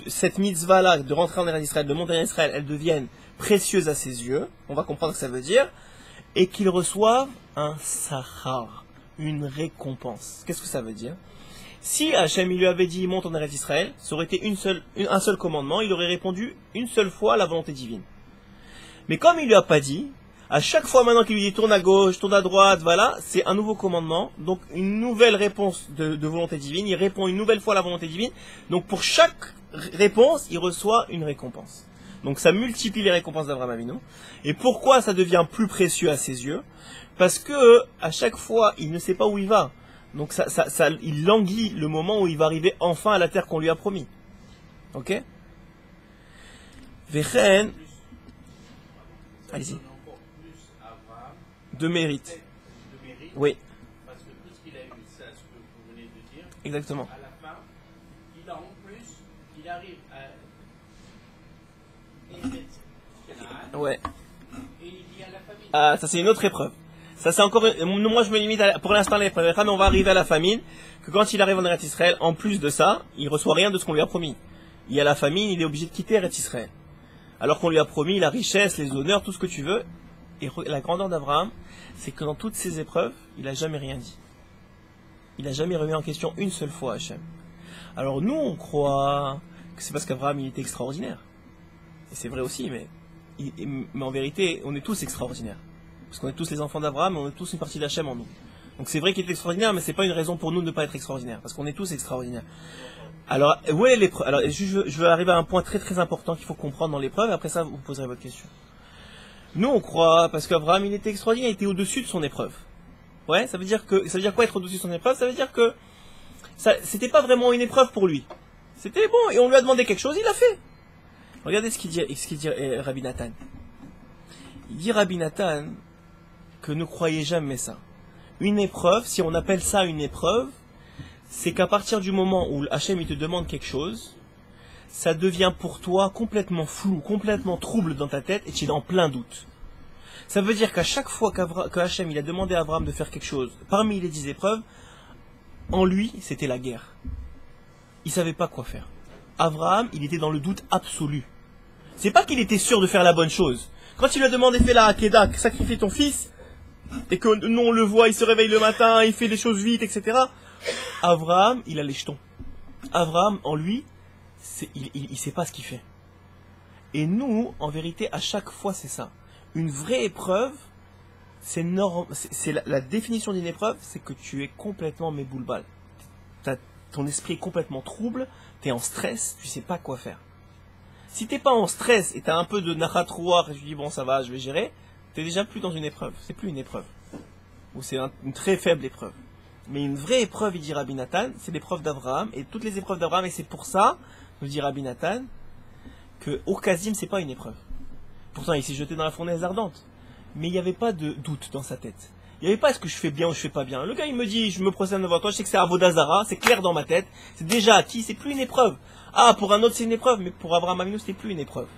cette mitzvah-là, de rentrer en Eretz Israël, de monter en Israël, elle devienne précieuse à ses yeux. On va comprendre ce que ça veut dire. Et qu'il reçoive un sachar, une récompense. Qu'est-ce que ça veut dire? Si Hachem il lui avait dit monte en Eretz Israël, ça aurait été un seul commandement, il aurait répondu une seule fois à la volonté divine. Mais comme il lui a pas dit, à chaque fois maintenant qu'il lui dit tourne à gauche, tourne à droite, voilà, c'est un nouveau commandement, donc une nouvelle réponse de volonté divine, il répond une nouvelle fois à la volonté divine, donc pour chaque réponse, il reçoit une récompense. Donc ça multiplie les récompenses d'Avraham Avinu. Et pourquoi ça devient plus précieux à ses yeux? Parce que à chaque fois, il ne sait pas où il va. Donc il languit le moment où il va arriver enfin à la terre qu'on lui a promis. Ok? Vechen. Allez-y. De mérite. Oui. Parce que tout ce qu'il a eu, c'est ce que vous venez de dire. Exactement. À la fin, il a en plus, il arrive à Ouais. et il dit à la famille. Ah, ça c'est une autre épreuve. Ça c'est encore, moi je me limite pour l'instant à l'épreuve, mais on va arriver à la famine, que quand il arrive en Eretz Israël, en plus de ça, il reçoit rien de ce qu'on lui a promis. Il y a la famine, il est obligé de quitter Eretz Israël. Alors qu'on lui a promis la richesse, les honneurs, tout ce que tu veux. Et la grandeur d'Abraham, c'est que dans toutes ces épreuves, il n'a jamais rien dit. Il n'a jamais remis en question une seule fois Hachem. Alors nous, on croit que c'est parce qu'Abraham, il était extraordinaire. Et c'est vrai aussi, mais en vérité, on est tous extraordinaires. Parce qu'on est tous les enfants d'Abraham, on est tous une partie d'Hachem en nous. Donc c'est vrai qu'il est extraordinaire, mais c'est pas une raison pour nous de ne pas être extraordinaire, parce qu'on est tous extraordinaires. Alors, où est l'épreuve? Alors, je veux arriver à un point très très important qu'il faut comprendre dans l'épreuve, après ça, vous poserez votre question. Nous, on croit, parce qu'Abraham, il était extraordinaire, il était au-dessus de son épreuve. Ouais, ça veut dire quoi être au-dessus de son épreuve? Ça veut dire que c'était pas vraiment une épreuve pour lui. C'était bon, et on lui a demandé quelque chose, il l'a fait. Regardez ce qu'il dit Rabbi Nathan. Il dit Rabbi Nathan que ne croyez jamais ça. Une épreuve, si on appelle ça une épreuve, c'est qu'à partir du moment où Hachem il te demande quelque chose, ça devient pour toi complètement flou, complètement trouble dans ta tête et tu es en plein doute. Ça veut dire qu'à chaque fois que Hachem il a demandé à Abraham de faire quelque chose, parmi les 10 épreuves, en lui c'était la guerre. Il savait pas quoi faire. Abraham, il était dans le doute absolu. C'est pas qu'il était sûr de faire la bonne chose. Quand il lui a demandé fais la Hakeda, sacrifie ton fils, et que nous on le voit, il se réveille le matin, il fait les choses vite, etc. Abraham, il a les jetons. Abraham, en lui, il sait pas ce qu'il fait. Et nous, en vérité, à chaque fois, c'est ça. Une vraie épreuve, c'est la définition d'une épreuve, c'est que tu es complètement méboulbal. Ton esprit est complètement trouble, tu es en stress, tu sais pas quoi faire. Si t'es pas en stress et tu as un peu de nachatroir et tu dis bon ça va, je vais gérer, tu es déjà plus dans une épreuve. C'est plus une épreuve. Ou c'est une très faible épreuve. Mais une vraie épreuve, il dit Rabbi Nathan, c'est l'épreuve d'Abraham, et toutes les épreuves d'Abraham, et c'est pour ça, nous dit Rabbi Nathan, que Okazim, c'est pas une épreuve. Pourtant, il s'est jeté dans la fournaise ardente. Mais il n'y avait pas de doute dans sa tête. Il n'y avait pas est-ce que je fais bien ou je fais pas bien. Le gars, il me dit, je me procède devant toi, je sais que c'est Avodazara, c'est clair dans ma tête, c'est déjà acquis, c'est plus une épreuve. Ah, pour un autre, c'est une épreuve, mais pour Abraham Avinu, c'était plus une épreuve.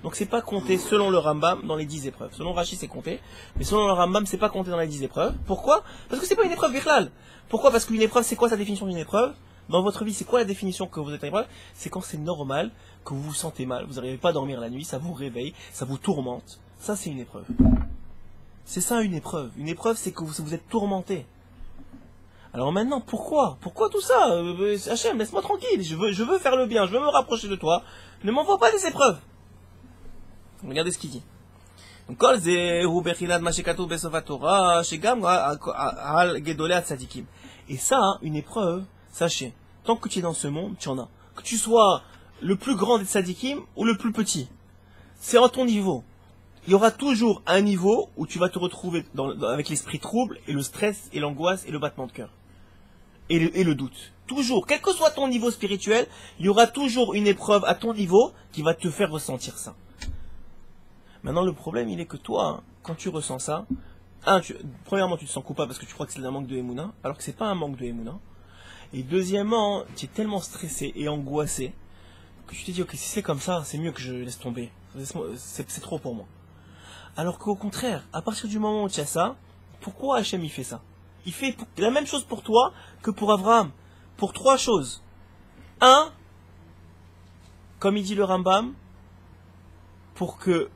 Donc c'est pas compté selon le Rambam dans les 10 épreuves. Selon Rashi c'est compté, mais selon le Rambam c'est pas compté dans les 10 épreuves. Pourquoi? Parce que c'est pas une épreuve virtuelle. Pourquoi? Parce qu'une épreuve c'est quoi sa définition d'une épreuve? Dans votre vie c'est quoi la définition que vous êtes en épreuve? C'est quand c'est normal, que vous vous sentez mal, vous n'arrivez pas à dormir la nuit, ça vous réveille, ça vous tourmente. Ça c'est une épreuve. C'est ça une épreuve. Une épreuve c'est que vous êtes tourmenté. Alors maintenant pourquoi? Pourquoi tout ça? Hachem, laisse-moi tranquille, je veux faire le bien, je veux me rapprocher de toi. Ne m'envoie pas des épreuves. Regardez ce qu'il dit. Et ça, une épreuve, sachez, tant que tu es dans ce monde, tu en as. Que tu sois le plus grand des tzadikim ou le plus petit, c'est à ton niveau. Il y aura toujours un niveau où tu vas te retrouver avec l'esprit trouble et le stress et l'angoisse et le battement de cœur. Et le doute. Toujours, quel que soit ton niveau spirituel, il y aura toujours une épreuve à ton niveau qui va te faire ressentir ça. Maintenant, le problème, il est que toi, quand tu ressens ça, premièrement, tu te sens coupable parce que tu crois que c'est un manque de Emouna, alors que c'est pas un manque de Emouna. Et deuxièmement, tu es tellement stressé et angoissé que tu te dis, ok, si c'est comme ça, c'est mieux que je laisse tomber. C'est trop pour moi. Alors qu'au contraire, à partir du moment où tu as ça, pourquoi Hachem il fait ça? Il fait la même chose pour toi que pour Abraham. Pour 3 choses. 1, comme il dit le Rambam, pour que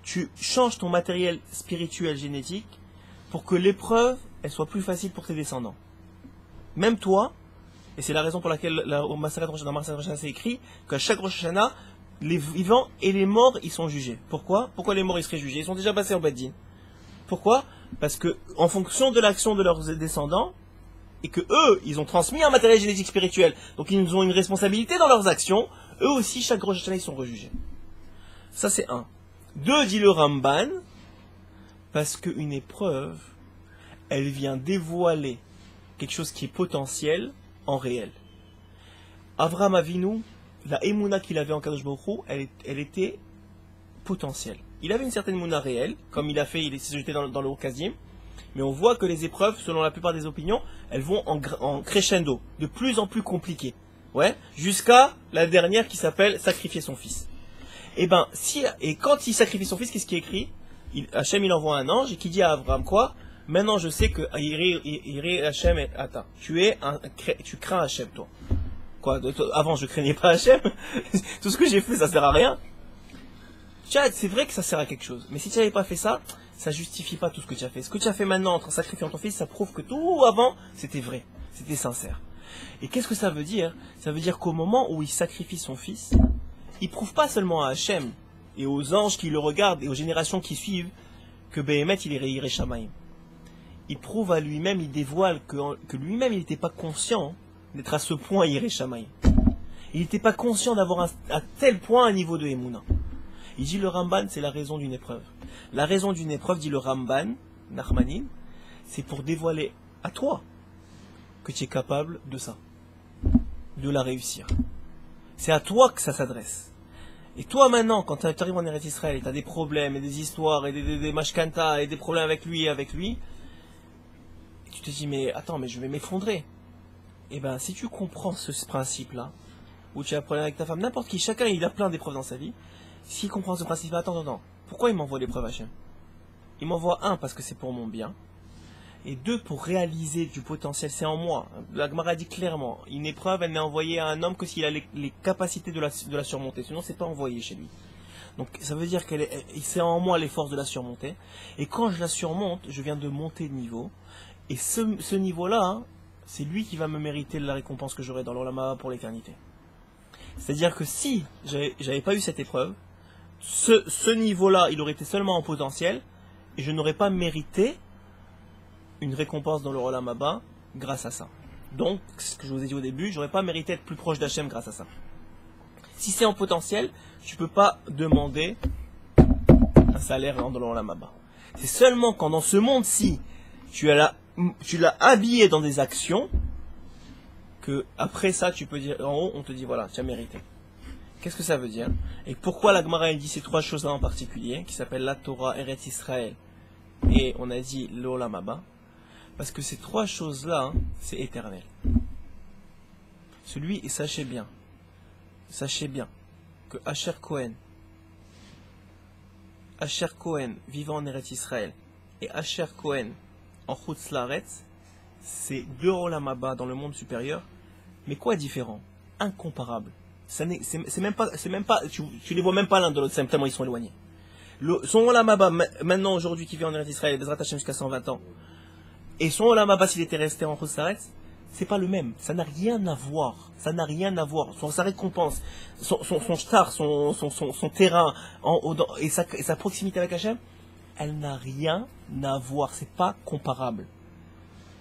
tu changes ton matériel spirituel génétique pour que l'épreuve elle soit plus facile pour tes descendants. Même toi, et c'est la raison pour laquelle dans Maseret Rosh Hashanah c'est écrit qu'à chaque Rosh Hashanah, les vivants et les morts ils sont jugés. Pourquoi? Pourquoi les morts ils seraient jugés? Ils sont déjà passés en Bad Din. Pourquoi? Parce que en fonction de l'action de leurs descendants, et que eux, ils ont transmis un matériel génétique spirituel, donc ils ont une responsabilité dans leurs actions, eux aussi chaque Rosh Hashanah ils sont rejugés. Ça c'est 1. 2, dit le Ramban, parce qu'une épreuve, elle vient dévoiler quelque chose qui est potentiel en réel. Avraham Avinu, la émouna qu'il avait en Kadosh Baruch Hu, elle était potentielle. Il avait une certaine émouna réelle, comme il s'est jeté dans le Okazim, mais on voit que les épreuves, selon la plupart des opinions, elles vont en crescendo, de plus en plus compliquées. Ouais, jusqu'à la dernière qui s'appelle sacrifier son fils. Et quand il sacrifie son fils, qu'est-ce qui est écrit? Hachem il envoie un ange et qui dit à Abraham quoi? Maintenant je sais que Hachem est attends, tu crains Hachem toi. Quoi? Avant je craignais pas Hachem. Tout ce que j'ai fait ça sert à rien. C'est vrai que ça sert à quelque chose, mais si tu n'avais pas fait ça, ça justifie pas tout ce que tu as fait. Ce que tu as fait maintenant en sacrifiant ton fils, ça prouve que tout avant c'était vrai, c'était sincère. Et qu'est-ce que ça veut dire? Ça veut dire qu'au moment où il sacrifie son fils, il prouve pas seulement à Hachem et aux anges qui le regardent et aux générations qui suivent que Behemet il est Yireh Shamayim. Il prouve à lui-même, il dévoile que lui-même il n'était pas conscient d'être à ce point Yireh Shamayim. Il n'était pas conscient d'avoir à tel point un niveau de Emouna. Il dit le Ramban, c'est la raison d'une épreuve. La raison d'une épreuve, dit le Ramban, Nachmanin, c'est pour dévoiler à toi que tu es capable de ça, de la réussir. C'est à toi que ça s'adresse. Et toi maintenant, quand tu arrives en Eretz Israël et tu as des problèmes et des histoires et des mashkanta et des problèmes avec lui, tu te dis mais attends, mais je vais m'effondrer. Et ben si tu comprends ce principe-là, où tu as un problème avec ta femme, n'importe qui, chacun il a plein d'épreuves dans sa vie, s'il comprend ce principe-là, attends, pourquoi il m'envoie l'épreuve Hachem? Il m'envoie un parce que c'est pour mon bien, et deux pour réaliser du potentiel, c'est en moi. La Gemara dit clairement, une épreuve elle n'est envoyée à un homme que s'il a les capacités de la surmonter, sinon c'est pas envoyé chez lui. Donc ça veut dire c'est en moi les forces de la surmonter, et quand je la surmonte, je viens de monter de niveau, et ce niveau-là, hein, c'est lui qui va me mériter la récompense que j'aurai dans l'Olam Haba pour l'éternité. C'est-à-dire que si j'avais pas eu cette épreuve, ce niveau-là, il aurait été seulement en potentiel, et je n'aurais pas mérité une récompense dans le Olam Haba grâce à ça. Donc, ce que je vous ai dit au début, j'aurais pas mérité d'être plus proche d'Hachem grâce à ça. Si c'est en potentiel, tu peux pas demander un salaire dans le Olam Haba. C'est seulement quand dans ce monde-ci, tu l'as habillé dans des actions, que après ça, tu peux dire, en haut, on te dit, voilà, tu as mérité. Qu'est-ce que ça veut dire? Et pourquoi la Gemara dit ces trois choses-là en particulier, qui s'appellent la Torah, Eretz Israël, et on a dit l'Olam Haba? Parce que ces trois choses-là, hein, c'est éternel. Et sachez bien, que Asher Cohen vivant en Eretz Israël, et Asher Cohen en Chutz Laaretz, c'est deux Olam Haba dans le monde supérieur, mais quoi différent? Incomparable. C'est même pas, tu les vois même pas l'un de l'autre, tellement ils sont éloignés. Son Olam Haba, maintenant, aujourd'hui, qui vit en Eretz Israël, Bezrat Hashem jusqu'à 120 ans, et son Olam Haba, s'il était resté en Chutz Laaretz, c'est pas le même. Ça n'a rien à voir. Sa récompense, son shtar, son terrain, et sa proximité avec Hashem, elle n'a rien à voir. C'est pas comparable.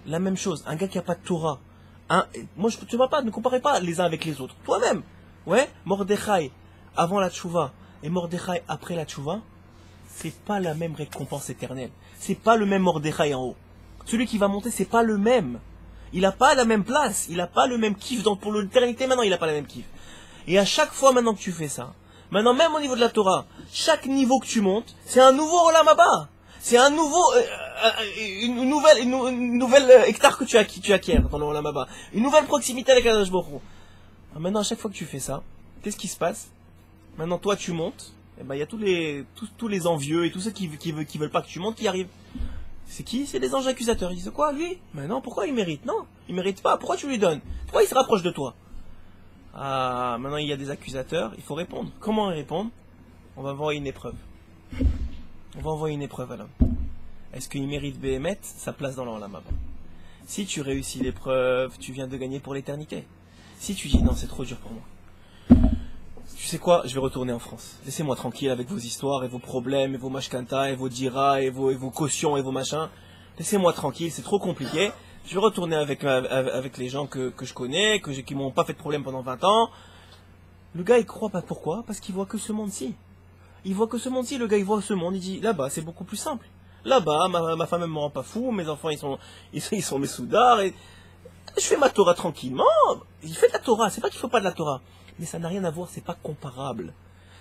La même chose, un gars qui n'a pas de Torah. Ne comparez pas les uns avec les autres. Toi-même. Ouais, Mordechai avant la tchouva et Mordechai après la tchouva, c'est pas la même récompense éternelle. C'est pas le même Mordechai en haut. Celui qui va monter, c'est pas le même. Il n'a pas la même place. Il n'a pas le même kiff. Donc pour l'éternité, maintenant, il n'a pas la même kiff. Et à chaque fois maintenant que tu fais ça, maintenant même au niveau de la Torah, chaque niveau que tu montes, c'est un nouveau Olam Haba. C'est un nouveau, une nouvelle hectare que tu acquiers dans le Olam Haba. Une nouvelle proximité avec Hakadosh Baruch Hu. Maintenant, à chaque fois que tu fais ça, qu'est-ce qui se passe? Maintenant, toi, tu montes. Et ben, il y a tous les envieux et tous ceux qui veulent pas que tu montes qui arrivent. C'est qui? C'est les anges accusateurs. Ils disent quoi, lui? Mais non, pourquoi il mérite? Non, il mérite pas. Pourquoi tu lui donnes? Pourquoi il se rapproche de toi? Ah, maintenant, il y a des accusateurs. Il faut répondre. Comment répondre? On va envoyer une épreuve. À l'homme. Est-ce qu'il mérite Béhémet sa place dans l'Olam Haba? Si tu réussis l'épreuve, tu viens de gagner pour l'éternité. Si tu dis non, c'est trop dur pour moi, tu sais quoi, je vais retourner en France. Laissez-moi tranquille avec vos histoires et vos problèmes et vos mashkanta et vos dira et vos cautions et vos machins. Laissez-moi tranquille, c'est trop compliqué. Je vais retourner avec les gens que je connais, qui m'ont pas fait de problème pendant 20 ans. Le gars, il croit pas. Pourquoi? Parce qu'il voit que ce monde-ci. Le gars, il voit ce monde, il dit, là-bas, c'est beaucoup plus simple. Là-bas, ma femme, elle me rend pas fou, mes enfants, ils sont mes soudards, et je fais ma Torah tranquillement. Il fait de la Torah, c'est pas qu'il faut pas de la Torah. Mais ça n'a rien à voir, c'est pas comparable.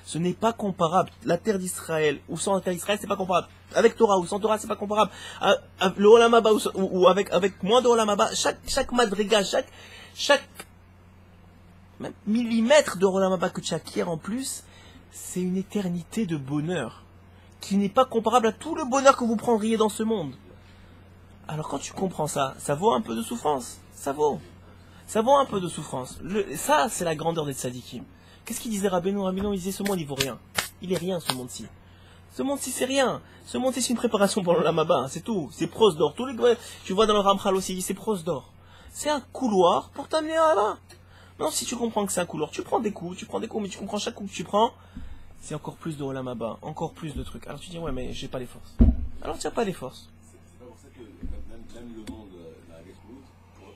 Ce n'est pas comparable. La terre d'Israël, ou sans la terre d'Israël, c'est pas comparable. Avec Torah ou sans Torah, c'est pas comparable. Le Olam Haba, ou avec moins de Olam Haba, chaque madriga, chaque même millimètre de Olam Haba que tu acquiers en plus, c'est une éternité de bonheur qui n'est pas comparable à tout le bonheur que vous prendriez dans ce monde. Alors quand tu comprends ça, ça vaut un peu de souffrance. Ça vaut un peu de souffrance. Ça, c'est la grandeur des tzadikim. Qu'est-ce qu'il disait Rabbeinu? Il disait ce monde, il vaut rien. Il est rien, ce monde-ci. Ce monde-ci, c'est rien. Ce monde-ci, c'est une préparation pour l'Olam Haba, hein, c'est tout. C'est prose d'or. Tu vois dans le Ramchal aussi, c'est prose d'or. C'est un couloir pour t'amener là-bas. Non, si tu comprends que c'est un couloir, tu prends des coups, mais tu comprends chaque coup que tu prends, c'est encore plus de Olam Haba, encore plus de trucs. Alors tu dis, ouais, mais j'ai pas les forces. Alors tu n'as pas les forces. C'est pas pour ça que même le monde, la Gashmiut,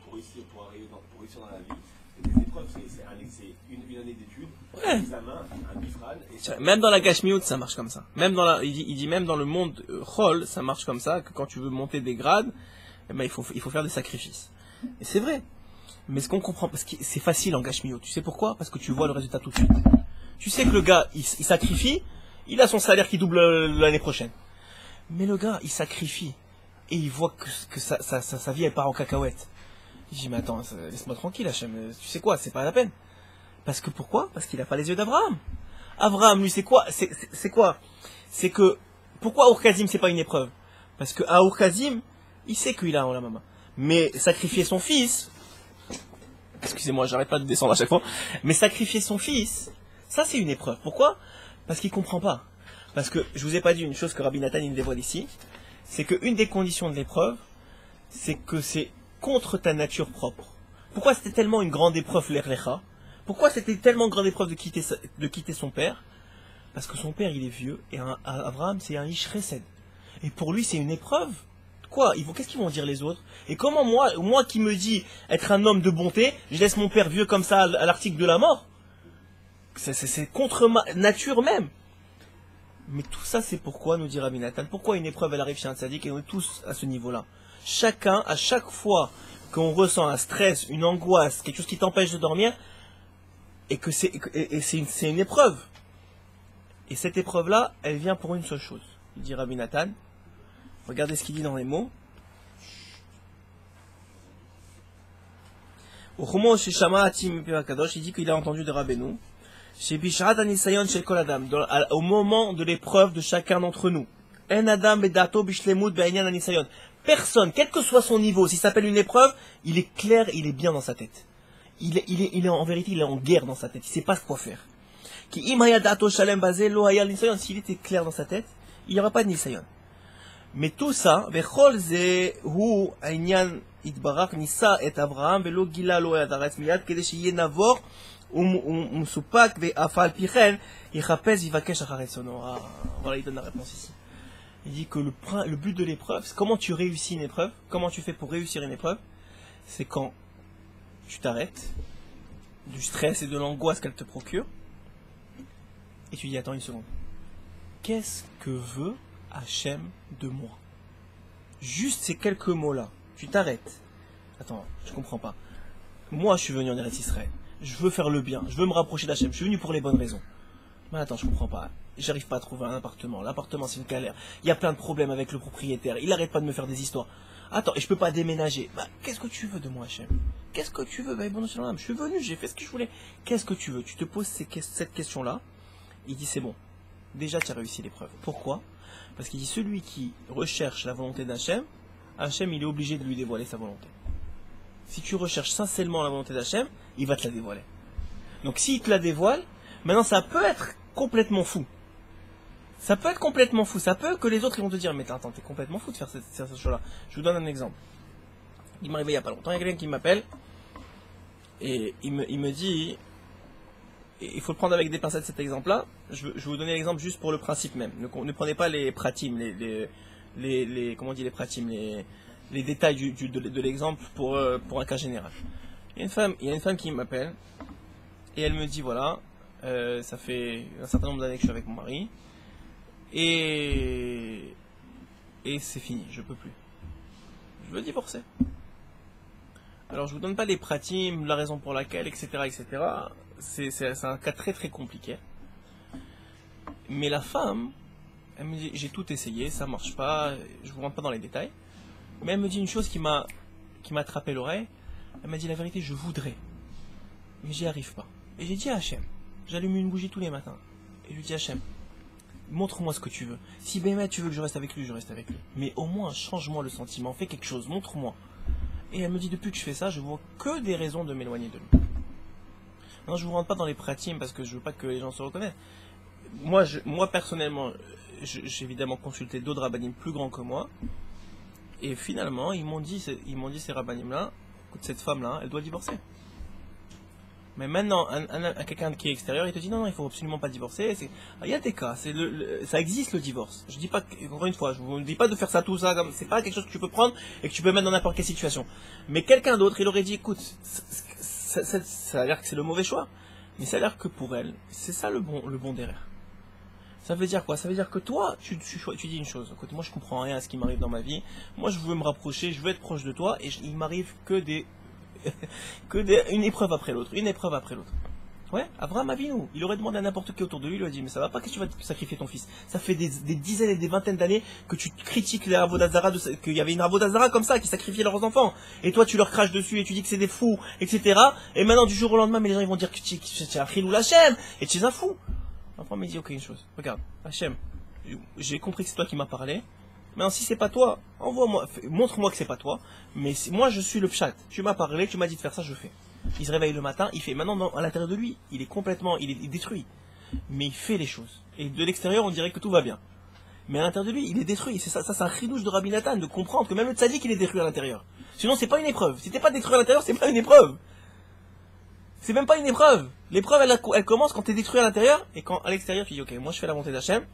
pour réussir dans la vie, c'est des épreuves, c'est une année d'études, Ouais. un examen, un bifran. Même dans la Gashmiut, ça marche comme ça. Il dit même dans le monde Chol, ça marche comme ça, que quand tu veux monter des grades, eh ben, il faut faire des sacrifices. Et c'est vrai. Mais ce qu'on comprend, parce que c'est facile en Gashmiut. Tu sais pourquoi? Parce que tu vois le résultat tout de suite. Tu sais que le gars, il sacrifie, il a son salaire qui double l'année prochaine. Mais le gars, il sacrifie. Et il voit que sa vie, elle part en cacahuète. Il dit, mais attends, laisse-moi tranquille, Hachem. Tu sais quoi, c'est pas la peine. Parce que pourquoi? Parce qu'il n'a pas les yeux d'Abraham. Abraham, lui, c'est quoi? C'est quoi? C'est que, pourquoi Ur-Kazim, c'est pas une épreuve? Parce que à Ur-Kazim, il sait qu'il a en la main. Mais sacrifier son fils, excusez-moi, j'arrête pas de descendre à chaque fois, mais sacrifier son fils, ça c'est une épreuve. Pourquoi? Parce qu'il comprend pas. Parce que, je vous ai pas dit une chose que Rabbi Nathan il dévoile ici, c'est qu'une des conditions de l'épreuve, c'est que c'est contre ta nature propre. Pourquoi c'était tellement une grande épreuve, l'Erlecha? Pourquoi c'était tellement une grande épreuve de quitter son père? Parce que son père il est vieux, et Abraham c'est un Ish Chesed. Et pour lui c'est une épreuve. Quoi? Qu'est-ce qu'ils vont dire les autres? Et comment moi qui me dis être un homme de bonté, je laisse mon père vieux comme ça à l'article de la mort? C'est contre ma nature même. Mais tout ça c'est pourquoi, nous dit Rabbi Nathan, pourquoi une épreuve elle arrive chez un tzaddik, et on est tous à ce niveau-là. Chacun, à chaque fois qu'on ressent un stress, une angoisse, quelque chose qui t'empêche de dormir, et que c'est une épreuve. Et cette épreuve-là, elle vient pour une seule chose. Il dit Rabbi Nathan, regardez ce qu'il dit dans les mots. Il dit qu'il a entendu de Rabbeinu. Au moment de l'épreuve de chacun d'entre nous. Personne, quel que soit son niveau, s'il s'appelle une épreuve, il est clair, il est bien dans sa tête. En vérité, il est en guerre dans sa tête, il ne sait pas quoi faire. S'il était clair dans sa tête, il n'y aura pas de nisayon. Mais tout ça, voilà, il donne la réponse ici. Il dit que le but de l'épreuve, c'est comment tu réussis une épreuve, comment tu fais pour réussir une épreuve, c'est quand tu t'arrêtes du stress et de l'angoisse qu'elle te procure, et tu dis attends une seconde, qu'est-ce que veut Hachem de moi? Juste ces quelques mots-là, tu t'arrêtes. Attends, je comprends pas. Moi, je suis venu en Eretz Israël. Je veux faire le bien, je veux me rapprocher d'Hachem, je suis venu pour les bonnes raisons. Mais attends, je comprends pas. J'arrive pas à trouver un appartement. L'appartement, c'est une galère. Il y a plein de problèmes avec le propriétaire. Il arrête pas de me faire des histoires. Attends, et je peux pas déménager. Bah, qu'est-ce que tu veux de moi, Hachem? Qu'est-ce que tu veux? Bah, bon, je suis venu, j'ai fait ce que je voulais. Qu'est-ce que tu veux? Tu te poses cette question-là. Il dit, c'est bon. Déjà, tu as réussi l'épreuve. Pourquoi? Parce qu'il dit, celui qui recherche la volonté d'Hachem, Hachem, il est obligé de lui dévoiler sa volonté. Si tu recherches sincèrement la volonté d'Hachem, il va te la dévoiler. Donc, s'il te la dévoile, maintenant, ça peut être complètement fou. Ça peut être complètement fou. Ça peut que les autres ils vont te dire, mais attends, t'es complètement fou de faire cette chose-là. Je vous donne un exemple. Il m'est arrivé il n'y a pas longtemps. Il y a quelqu'un qui m'appelle et il me dit, et il faut le prendre avec des pincettes cet exemple-là. Je vais vous donner l'exemple juste pour le principe même. Ne prenez pas les pratim, comment on dit les pratim, les détails de l'exemple pour un cas général. Il y a une femme qui m'appelle et elle me dit voilà, ça fait un certain nombre d'années que je suis avec mon mari. Et c'est fini, je peux plus. Je veux divorcer. Alors je vous donne pas les pratimes, la raison pour laquelle, etc., etc. C'est un cas très très compliqué. Mais la femme, elle me dit, j'ai tout essayé, ça marche pas, je vous rentre pas dans les détails. Mais elle me dit une chose qui m'a attrapé l'oreille. Elle m'a dit la vérité, je voudrais, mais j'y arrive pas. Et j'ai dit à Hachem, j'allume une bougie tous les matins. Et je lui dis Hachem, montre-moi ce que tu veux. Si Bémet tu veux que je reste avec lui, je reste avec lui. Mais au moins, change-moi le sentiment, fais quelque chose, montre-moi. Et elle me dit, depuis que je fais ça, je vois que des raisons de m'éloigner de lui. Non, je ne vous rentre pas dans les pratiques parce que je veux pas que les gens se reconnaissent. Moi personnellement, j'ai évidemment consulté d'autres rabbinim plus grands que moi. Et finalement, ils m'ont dit ces rabbinim-là, cette femme-là, elle doit divorcer. Mais maintenant, quelqu'un qui est extérieur, il te dit non, il faut absolument pas divorcer. Il y a des cas, ça existe le divorce. Je dis pas, encore une fois, je vous dis pas de faire ça tout ça, c'est pas quelque chose que tu peux prendre et que tu peux mettre dans n'importe quelle situation. Mais quelqu'un d'autre, il aurait dit, écoute, ça a l'air que c'est le mauvais choix, mais ça a l'air que pour elle, c'est ça le bon derrière. Ça veut dire quoi? Ça veut dire que toi, tu dis une chose. Écoute, moi je comprends rien à ce qui m'arrive dans ma vie. Moi je veux me rapprocher, je veux être proche de toi, et il m'arrive une épreuve après l'autre, une épreuve après l'autre. Ouais, Abraham Avinu, il aurait demandé à n'importe qui autour de lui, il lui a dit, mais ça va pas que tu vas sacrifier ton fils. Ça fait des dizaines et des vingtaines d'années que tu critiques les Avodazara, qu'il y avait une Avodazara comme ça qui sacrifiait leurs enfants. Et toi tu leur craches dessus et tu dis que c'est des fous, etc. Et maintenant du jour au lendemain, mais les gens ils vont dire que tu es un Khilou Hachem et tu es un fou. Abraham il dit, ok, une chose, regarde, Hachem, j'ai compris que c'est toi qui m'as parlé. Maintenant si c'est pas toi, envoie-moi, montre-moi que c'est pas toi. Mais moi je suis le pshat. Tu m'as parlé, tu m'as dit de faire ça, je fais. Il se réveille le matin, il fait. Maintenant, à l'intérieur de lui, il est complètement, il est détruit. Mais il fait les choses. Et de l'extérieur, on dirait que tout va bien. Mais à l'intérieur de lui, il est détruit. C'est ça, c'est un chidouche de Rabbi Nathan, de comprendre que même le tzaddik, il est détruit à l'intérieur. Sinon, c'est pas une épreuve. Si t'es pas détruit à l'intérieur, c'est pas une épreuve. C'est même pas une épreuve. L'épreuve, elle commence quand t'es détruit à l'intérieur, et quand à l'extérieur, tu dis, ok, moi je fais la volonté d'Hachem.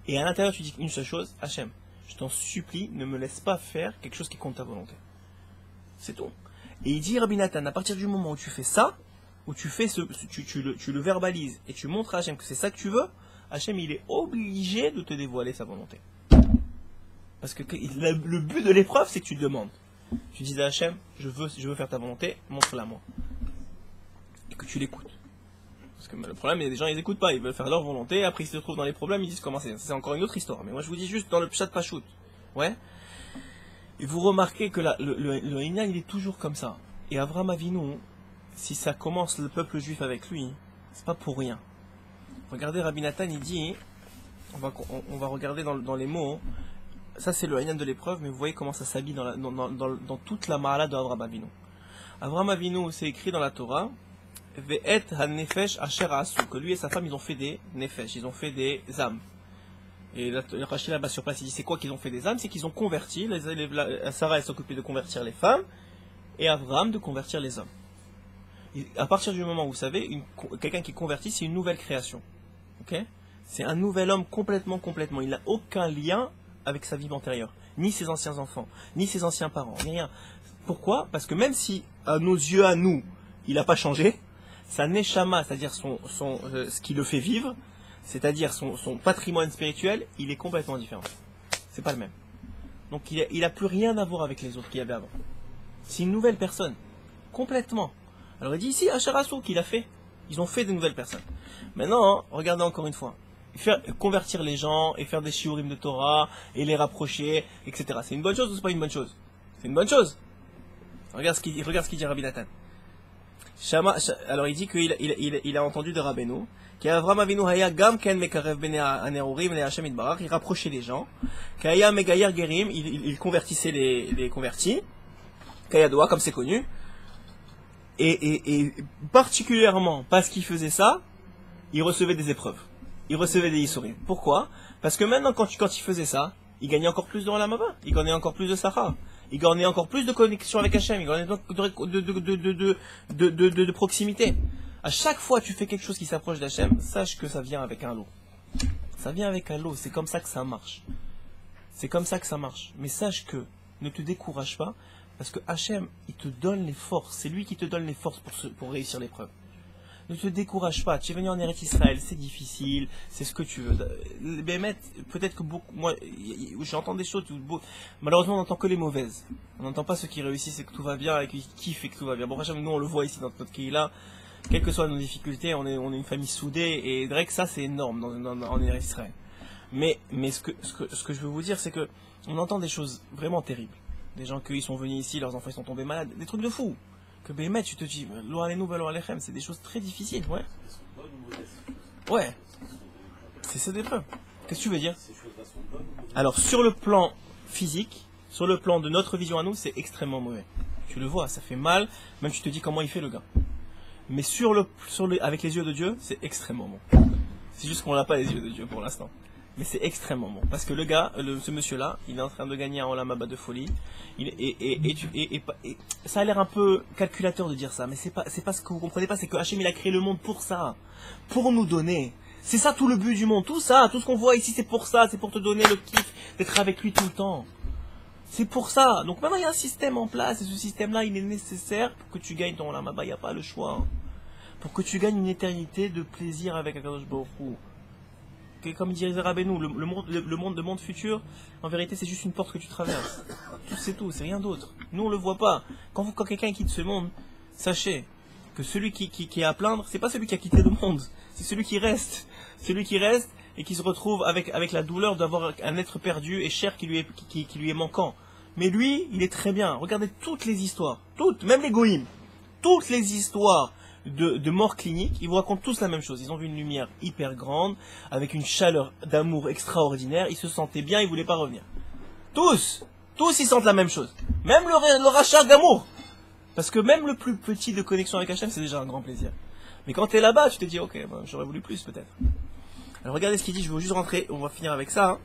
Et à l'intérieur, tu dis une seule chose, Hachem, je t'en supplie, ne me laisse pas faire quelque chose qui compte ta volonté. C'est tout. Et il dit Rabbi Nathan, à partir du moment où tu fais ça, où tu fais tu le verbalises et tu montres à Hachem que c'est ça que tu veux, Hachem il est obligé de te dévoiler sa volonté. Parce que le but de l'épreuve c'est que tu demandes. Tu dis à Hachem, je veux faire ta volonté, montre-la moi. Et que tu l'écoutes. Parce que le problème, il y a des gens ils n'écoutent pas, ils veulent faire leur volonté, après ils se retrouvent dans les problèmes, ils disent comment c'est encore une autre histoire. Mais moi je vous dis juste dans le pshat pachout. Ouais. Et vous remarquez que le Inyan, il est toujours comme ça. Et Avraham Avinu, si ça commence le peuple juif avec lui, c'est pas pour rien. Regardez Rabbi Nathan, il dit, on va regarder dans les mots, ça c'est le Inyan de l'épreuve, mais vous voyez comment ça s'habille dans toute la Mahala d'Avraham Avinu. Avraham Avinu, c'est écrit dans la Torah, Ve'et ha-nefesh asher asu, que lui et sa femme, ils ont fait des nefesh, ils ont fait des âmes. Et le Rashi là-bas sur place, il dit c'est quoi qu'ils ont fait des âmes? C'est qu'ils ont converti, Sarah elle s'occupait de convertir les femmes, et Abraham de convertir les hommes. Et à partir du moment où vous savez, quelqu'un qui est converti, c'est une nouvelle création. Ok? C'est un nouvel homme complètement. Il n'a aucun lien avec sa vie antérieure. Ni ses anciens enfants, ni ses anciens parents, ni rien. Pourquoi? Parce que même si, à nos yeux, à nous, il n'a pas changé, sa neshama, c'est-à-dire ce qui le fait vivre, c'est-à-dire son patrimoine spirituel, il est complètement différent. C'est pas le même. Donc il a plus rien à voir avec les autres qu'il y avait avant. C'est une nouvelle personne. Complètement. Alors il dit ici, Hacharassou qu'il a fait. Ils ont fait de nouvelles personnes. Maintenant, regardez encore une fois. Convertir les gens et faire des shiurim de Torah et les rapprocher, etc. C'est une bonne chose ou c'est pas une bonne chose? C'est une bonne chose. Regarde ce qu'il dit Rabbi Nathan. Alors il dit qu'il a entendu de Rabbeinu qu'Avraham Avinu haya gam ken mekarev bnei hanerurim le Hashem yitbarach, il rapprochait les gens, qu'aya megayer gerim, il convertissait les convertis, kayadoa comme c'est connu, et particulièrement parce qu'il faisait ça, il recevait des épreuves, il recevait des yisurim. Pourquoi? Parce que maintenant quand il faisait ça, il gagnait encore plus de Olam Haba, il gagnait encore plus de Sahara. Il gagnait encore plus de connexion avec Hachem, il gagnait de proximité. À chaque fois que tu fais quelque chose qui s'approche d'Hachem, sache que ça vient avec un lot. Ça vient avec un lot, c'est comme ça que ça marche. C'est comme ça que ça marche. Mais sache que ne te décourage pas, parce que Hachem, il te donne les forces. C'est lui qui te donne les forces pour réussir l'épreuve. Ne te décourage pas. Tu es venu en Eretz Israël, c'est difficile, c'est ce que tu veux. Bémet, peut-être que moi, j'entends des choses, malheureusement, on n'entend que les mauvaises. On n'entend pas ceux qui réussissent et que tout va bien et qui kiffent et que tout va bien. Bon, franchement, nous, on le voit ici dans notre pays-là. Quelles que soient nos difficultés, on est une famille soudée et vrai que ça, c'est énorme en Eretz Israël. Mais ce que je veux vous dire, c'est que on entend des choses vraiment terribles. Des gens qui sont venus ici, leurs enfants ils sont tombés malades, des trucs de fou. Que Bémet, tu te dis, Lo Aleinu Velo Alechem, c'est des choses très difficiles, ouais. Ouais. C'est des preuves. Qu'est-ce que tu veux dire? Alors, sur le plan physique, sur le plan de notre vision à nous, c'est extrêmement mauvais. Tu le vois, ça fait mal, même tu te dis comment il fait le gars. Mais avec les yeux de Dieu, c'est extrêmement bon. C'est juste qu'on n'a pas les yeux de Dieu pour l'instant. Mais c'est extrêmement bon. Parce que le gars, ce monsieur-là, il est en train de gagner un Olam Haba de folie. Et ça a l'air un peu calculateur de dire ça. Mais c'est pas ce que vous comprenez pas, c'est que Hachem, il a créé le monde pour ça. Pour nous donner. C'est ça tout le but du monde. Tout ça, tout ce qu'on voit ici, c'est pour ça. C'est pour te donner le kiff d'être avec lui tout le temps. C'est pour ça. Donc maintenant, il y a un système en place. Et ce système-là, il est nécessaire pour que tu gagnes ton Olam Haba. Il n'y a pas le choix. Pour que tu gagnes une éternité de plaisir avec Akadosh Baruch Hu. Comme disait Rabbeinu, le monde futur, en vérité, c'est juste une porte que tu traverses. C'est tout, c'est rien d'autre. Nous, on le voit pas. Quand quelqu'un quitte ce monde, sachez que celui qui est à plaindre, c'est pas celui qui a quitté le monde, c'est celui qui reste. Celui qui reste et qui se retrouve avec la douleur d'avoir un être perdu et cher qui lui est manquant. Mais lui, il est très bien. Regardez toutes les histoires, toutes, même les goïms, toutes les histoires de mort clinique, ils vous racontent tous la même chose. Ils ont vu une lumière hyper grande, avec une chaleur d'amour extraordinaire, ils se sentaient bien, ils voulaient pas revenir. Tous ils sentent la même chose. Même le rachat d'amour. Parce que même le plus petit de connexion avec Hachem, c'est déjà un grand plaisir. Mais quand tu es là-bas, tu te dis, ok, ben, j'aurais voulu plus peut-être. Alors regardez ce qu'il dit, je veux juste rentrer, on va finir avec ça. Hein.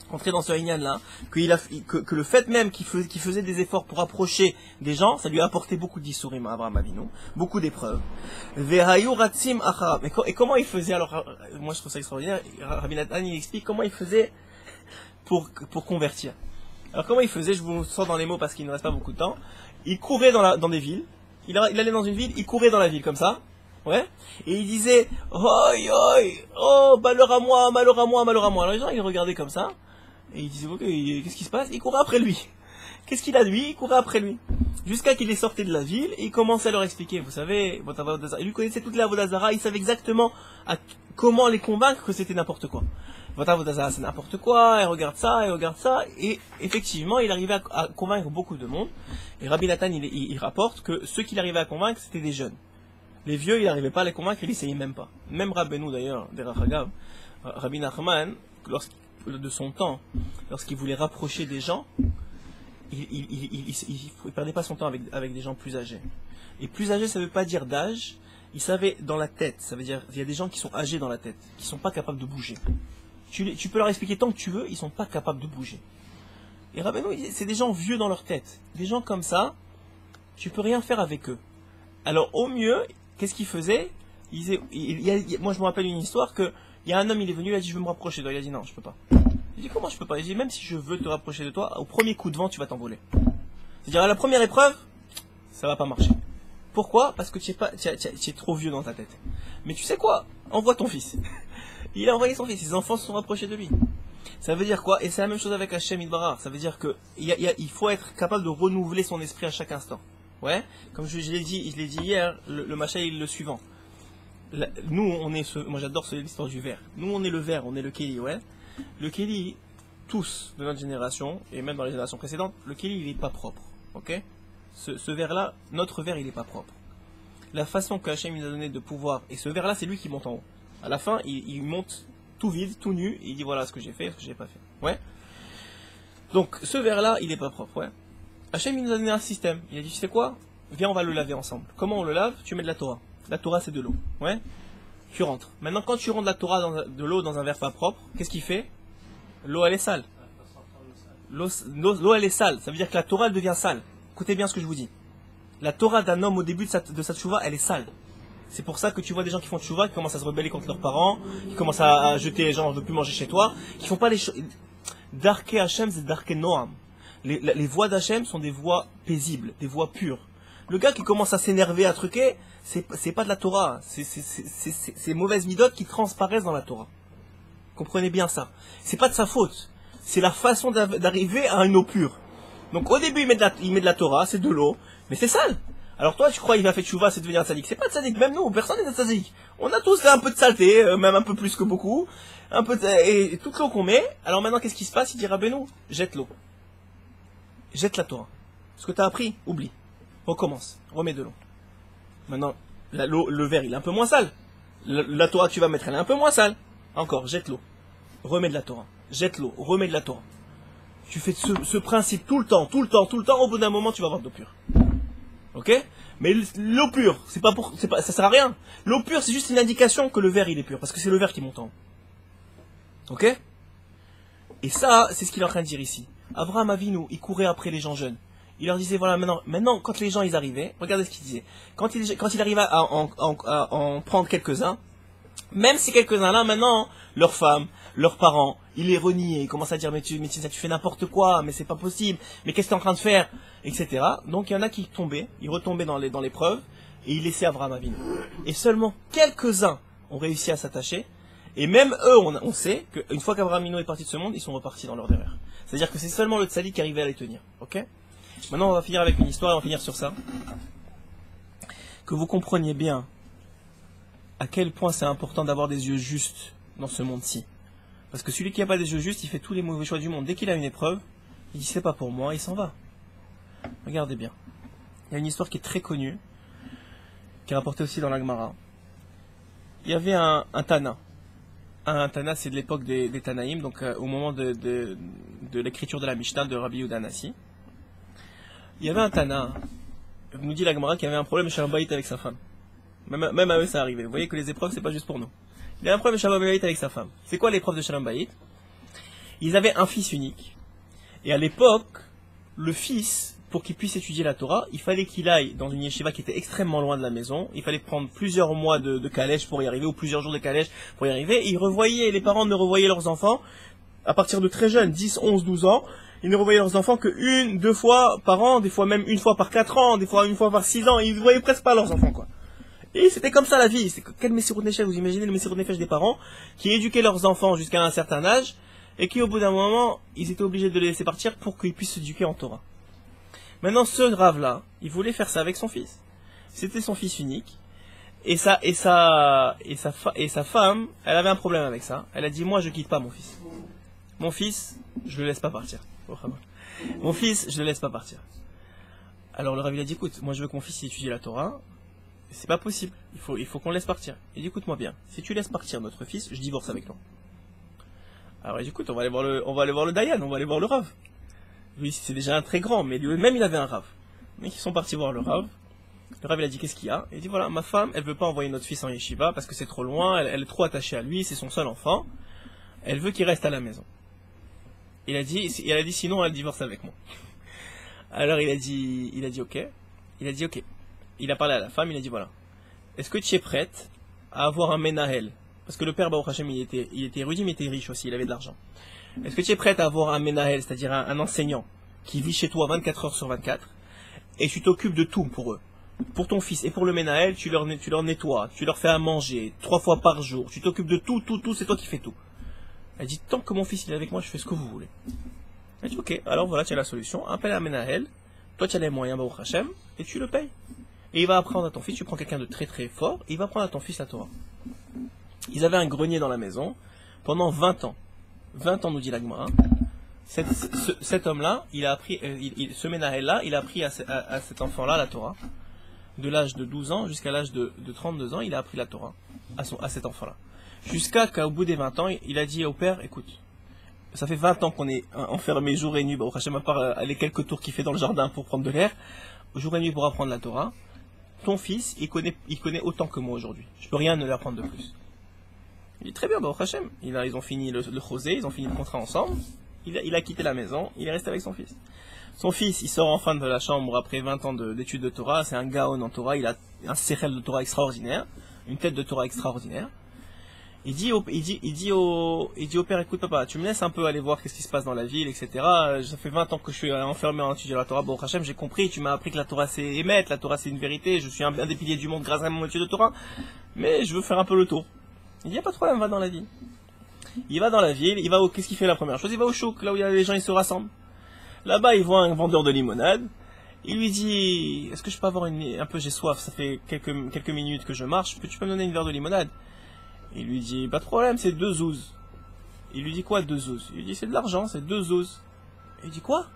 Rentrer dans ce Inyan là, que le fait même qu'il faisait des efforts pour approcher des gens, ça lui a apporté beaucoup d'Issourim à Abraham Avinu, beaucoup d'épreuves. Et comment il faisait, alors moi je trouve ça extraordinaire, Rabbi Nathan il explique comment il faisait pour convertir. Alors comment il faisait, je vous sors dans les mots parce qu'il ne reste pas beaucoup de temps. Il courait dans des villes, il allait dans une ville, il courait dans la ville comme ça, ouais, et il disait « Oi, oi, oh, malheur à moi, malheur à moi, malheur à moi ». Alors les gens ils regardaient comme ça, et ils disaient « Ok, qu'est-ce qui se passe ?» Il courait après lui. Qu'est-ce qu'il a de lui? Il courait après lui. Jusqu'à qu'il est sorti de la ville, et il commençait à leur expliquer, vous savez, il lui connaissait toute la Vodazara, il savait exactement comment les convaincre que c'était n'importe quoi. Votre Vodazara c'est n'importe quoi, et regarde ça, et effectivement il arrivait à convaincre beaucoup de monde. Et Rabbi Nathan il rapporte que ceux qu'il arrivait à convaincre c'était des jeunes. Les vieux il n'arrivait pas à les convaincre, il essayait même pas. Même Rabbeinu d'ailleurs, Rabbi Nachman, de son temps, lorsqu'il voulait rapprocher des gens, il perdait pas son temps avec des gens plus âgés. Et plus âgés ça veut pas dire d'âge, il savait dans la tête, ça veut dire il y a des gens qui sont âgés dans la tête, qui sont pas capables de bouger. Tu peux leur expliquer tant que tu veux, ils sont pas capables de bouger. Et Rabbeinu, c'est des gens vieux dans leur tête. Des gens comme ça, tu peux rien faire avec eux. Alors au mieux, qu'est-ce qu'il faisait? Moi je me rappelle une histoire que il y a un homme, il est venu, il a dit je veux me rapprocher de toi. Il a dit non, je peux pas. Il dit comment je peux pas? Il dit même si je veux te rapprocher de toi, au premier coup de vent tu vas t'envoler. C'est-à-dire à la première épreuve, ça va pas marcher. Pourquoi? Parce que tu es trop vieux dans ta tête. Mais tu sais quoi? Envoie ton fils. Il a envoyé son fils, ses enfants se sont rapprochés de lui. Ça veut dire quoi? Et c'est la même chose avec Hachem Idbarar. Ça veut dire que il faut être capable de renouveler son esprit à chaque instant. Ouais? Comme je l'ai dit hier, le machin est le suivant. Moi j'adore l'histoire du verre. Nous on est le verre, on est le Kéli, ouais? Le Kéli, tous de notre génération, et même dans les générations précédentes, le Kéli il est pas propre. Ok? Ce verre-là, notre verre il est pas propre. La façon que Hachem nous a donné de pouvoir, et ce verre-là c'est lui qui monte en haut. À la fin, il monte tout vide, tout nu, et il dit voilà ce que j'ai fait, ce que j'ai pas fait. Ouais. Donc ce verre-là, il est pas propre. Ouais. Hachem il nous a donné un système. Il a dit tu sais quoi? Viens on va le laver ensemble. Comment on le lave? Tu mets de la Torah. La Torah c'est de l'eau. Ouais. Tu rentres. Maintenant quand tu rentres de la Torah de l'eau dans un verre pas propre, qu'est-ce qu'il fait? L'eau elle est sale. L'eau elle est sale. Ça veut dire que la Torah elle devient sale. Écoutez bien ce que je vous dis. La Torah d'un homme au début de sa tchouva, elle est sale. C'est pour ça que tu vois des gens qui font tchouva, qui commencent à se rebeller contre leurs parents, qui commencent à jeter les gens, je veux plus manger chez toi, qui font pas les choses. Darke Hashem, c'est Darke Noam. Les voies d'Hachem sont des voies paisibles, des voies pures. Le gars qui commence à s'énerver, à truquer, c'est pas de la Torah, c'est mauvaises midotes qui transparaissent dans la Torah. Comprenez bien ça. C'est pas de sa faute. C'est la façon d'arriver à une eau pure. Donc au début il met de la Torah, c'est de l'eau, mais c'est sale. Alors toi tu crois il a fait tchouva, c'est devenu un sadique. C'est pas de sadique, même nous, personne n'est un sadique. On a tous un peu de saleté, même un peu plus que beaucoup. Et toute l'eau qu'on met, alors maintenant qu'est-ce qui se passe? Il dit Rabbeinu, jette l'eau. Jette la Torah. Ce que tu as appris, oublie. Recommence, remets de l'eau. Maintenant, le verre il est un peu moins sale. La Torah que tu vas mettre elle est un peu moins sale. Encore, jette l'eau. Remets de la Torah. Jette l'eau, remets de la Torah. Tu fais ce principe tout le temps, au bout d'un moment tu vas avoir de l'eau pure. Ok? Mais l'eau pure, ça sert à rien. L'eau pure c'est juste une indication que le verre il est pur, parce que c'est le verre qui monte en haut. Ok? Et ça, c'est ce qu'il est en train de dire ici. Abraham Avinu, il courait après les gens jeunes. Il leur disait, voilà, maintenant, quand les gens ils arrivaient, regardez ce qu'il disait. Quand il arrivait à en prendre quelques-uns, même si quelques-uns là, maintenant, leurs femmes, leurs parents, il les reniait, il commence à dire, mais tu fais n'importe quoi, mais c'est pas possible, mais qu'est-ce que tu es en train de faire, etc. Donc il y en a qui tombaient, ils retombaient dans l'épreuve, et ils laissaient Abraham Avinu. Et seulement quelques-uns ont réussi à s'attacher, et même eux, on sait qu'une fois qu'Abraham Avinu est parti de ce monde, ils sont repartis dans leur erreur. C'est-à-dire que c'est seulement le tzaddik qui arrivait à les tenir. Ok? Maintenant on va finir avec une histoire, et on va finir sur ça. que vous compreniez bien à quel point c'est important d'avoir des yeux justes dans ce monde-ci. Parce que celui qui n'a pas des yeux justes, il fait tous les mauvais choix du monde. Dès qu'il a une épreuve, il dit c'est pas pour moi, il s'en va. Regardez bien. Il y a une histoire qui est très connue, qui est rapportée aussi dans la Gemara. Il y avait un Tana. Un Tana, c'est de l'époque des Tanaïm, donc au moment de l'écriture de la Mishnah de Rabbi Yehuda Hanassi. Il y avait un Tana, nous dit la Gemara, qui avait un problème Shalom Bayit avec sa femme. Même à eux, ça arrivait. Vous voyez que les épreuves, c'est pas juste pour nous. Il y a un problème Shalom Bayit avec sa femme. C'est quoi l'épreuve de Shalom Bayit? Ils avaient un fils unique. Et à l'époque, le fils, pour qu'il puisse étudier la Torah, il fallait qu'il aille dans une yeshiva qui était extrêmement loin de la maison. Il fallait prendre plusieurs mois de calèche pour y arriver, ou plusieurs jours de calèche pour y arriver. Et les parents ne revoyaient leurs enfants, à partir de très jeunes, 10, 11, 12 ans, ils ne revoyaient leurs enfants que 1, 2 fois par an, des fois même une fois par 4 ans, des fois une fois par 6 ans. Ils ne voyaient presque pas leurs enfants, quoi. Et c'était comme ça la vie. Quel Messirut Nefesh, vous imaginez le Messirut Nefesh des parents qui éduquaient leurs enfants jusqu'à un certain âge et qui au bout d'un moment, ils étaient obligés de les laisser partir pour qu'ils puissent s'éduquer en Torah. Maintenant, ce Rav-là, il voulait faire ça avec son fils. C'était son fils unique. Et sa femme, elle avait un problème avec ça. Elle a dit, moi je quitte pas mon fils. Mon fils, je le laisse pas partir. Mon fils, je le laisse pas partir. Alors le Rav il a dit, écoute, moi je veux que mon fils étudie la Torah. C'est pas possible, il faut qu'on le laisse partir. Il dit, écoute-moi bien, si tu laisses partir notre fils, je divorce avec toi. Alors il dit, écoute, on va aller voir le Dayan, on va aller voir le Rav. Lui, c'est déjà un très grand, mais lui-même il avait un Rav. Donc ils sont partis voir le Rav. Le Rav il a dit, qu'est-ce qu'il y a? Il dit, voilà, ma femme, elle veut pas envoyer notre fils en yeshiva parce que c'est trop loin, elle est trop attachée à lui, c'est son seul enfant. Elle veut qu'il reste à la maison. Elle a dit, sinon elle divorce avec moi. Alors il a dit, ok. Il a parlé à la femme, il a dit, voilà, est-ce que tu es prête à avoir un Menahel? Parce que le père Baruch Hashem, il était érudit, mais il était riche aussi, il avait de l'argent. Est-ce que tu es prête à avoir un Menahel, c'est-à-dire un enseignant, qui vit chez toi 24 heures sur 24, et tu t'occupes de tout pour eux? Pour ton fils et pour le Menahel, tu leur nettoies, tu leur fais à manger 3 fois par jour, tu t'occupes de tout, c'est toi qui fais tout. Elle dit, tant que mon fils il est avec moi, je fais ce que vous voulez. Elle dit, ok, alors voilà, tu as la solution, appelle un Menahel, toi tu as les moyens Baruch Hashem, et tu le payes. Et il va apprendre à ton fils, tu prends quelqu'un de très très fort, et il va apprendre à ton fils la Torah. Ils avaient un grenier dans la maison pendant 20 ans. 20 ans nous dit la Gemara. Cet homme-là, il a appris, ce Menahel-là, il a appris à cet enfant-là la Torah. De l'âge de 12 ans jusqu'à l'âge de 32 ans, il a appris la Torah à cet enfant-là. Jusqu'à qu'au bout des 20 ans, il a dit au père, écoute, ça fait 20 ans qu'on est enfermé jour et nuit, au Hachem, à part les quelques tours qu'il fait dans le jardin pour prendre de l'air, jour et nuit pour apprendre la Torah. Ton fils, il connaît autant que moi aujourd'hui. Je peux rien ne lui apprendre de plus. Il dit très bien, Baruch Hashem. Ils ont fini le chosé, ils ont fini le contrat ensemble. Il a quitté la maison, il est resté avec son fils. Son fils, il sort enfin de la chambre après 20 ans d'études de Torah. C'est un gaon en Torah, il a un sérel de Torah extraordinaire, une tête de Torah extraordinaire. Il dit au père, écoute papa, tu me laisses un peu aller voir qu'est-ce qui se passe dans la ville, etc. Ça fait 20 ans que je suis enfermé en étudiant la Torah, Baruch Hashem, j'ai compris, tu m'as appris que la Torah c'est émettre, la Torah c'est une vérité, je suis un des piliers du monde grâce à mon étude de Torah, mais je veux faire un peu le tour. Il dit, y a pas de problème, va dans la ville. Il va dans la ville, qu'est-ce qu'il fait la première chose? Il va au chouk, là où les gens ils se rassemblent. Là-bas, il voit un vendeur de limonade, il lui dit, est-ce que je peux avoir un peu, j'ai soif, ça fait quelques minutes que je marche, tu peux me donner une verre de limonade? Il lui dit, pas de problème, c'est 2 zouz. Il lui dit, quoi 2 zouz? Il lui dit, c'est de l'argent, c'est 2 zouz. Il dit, quoi?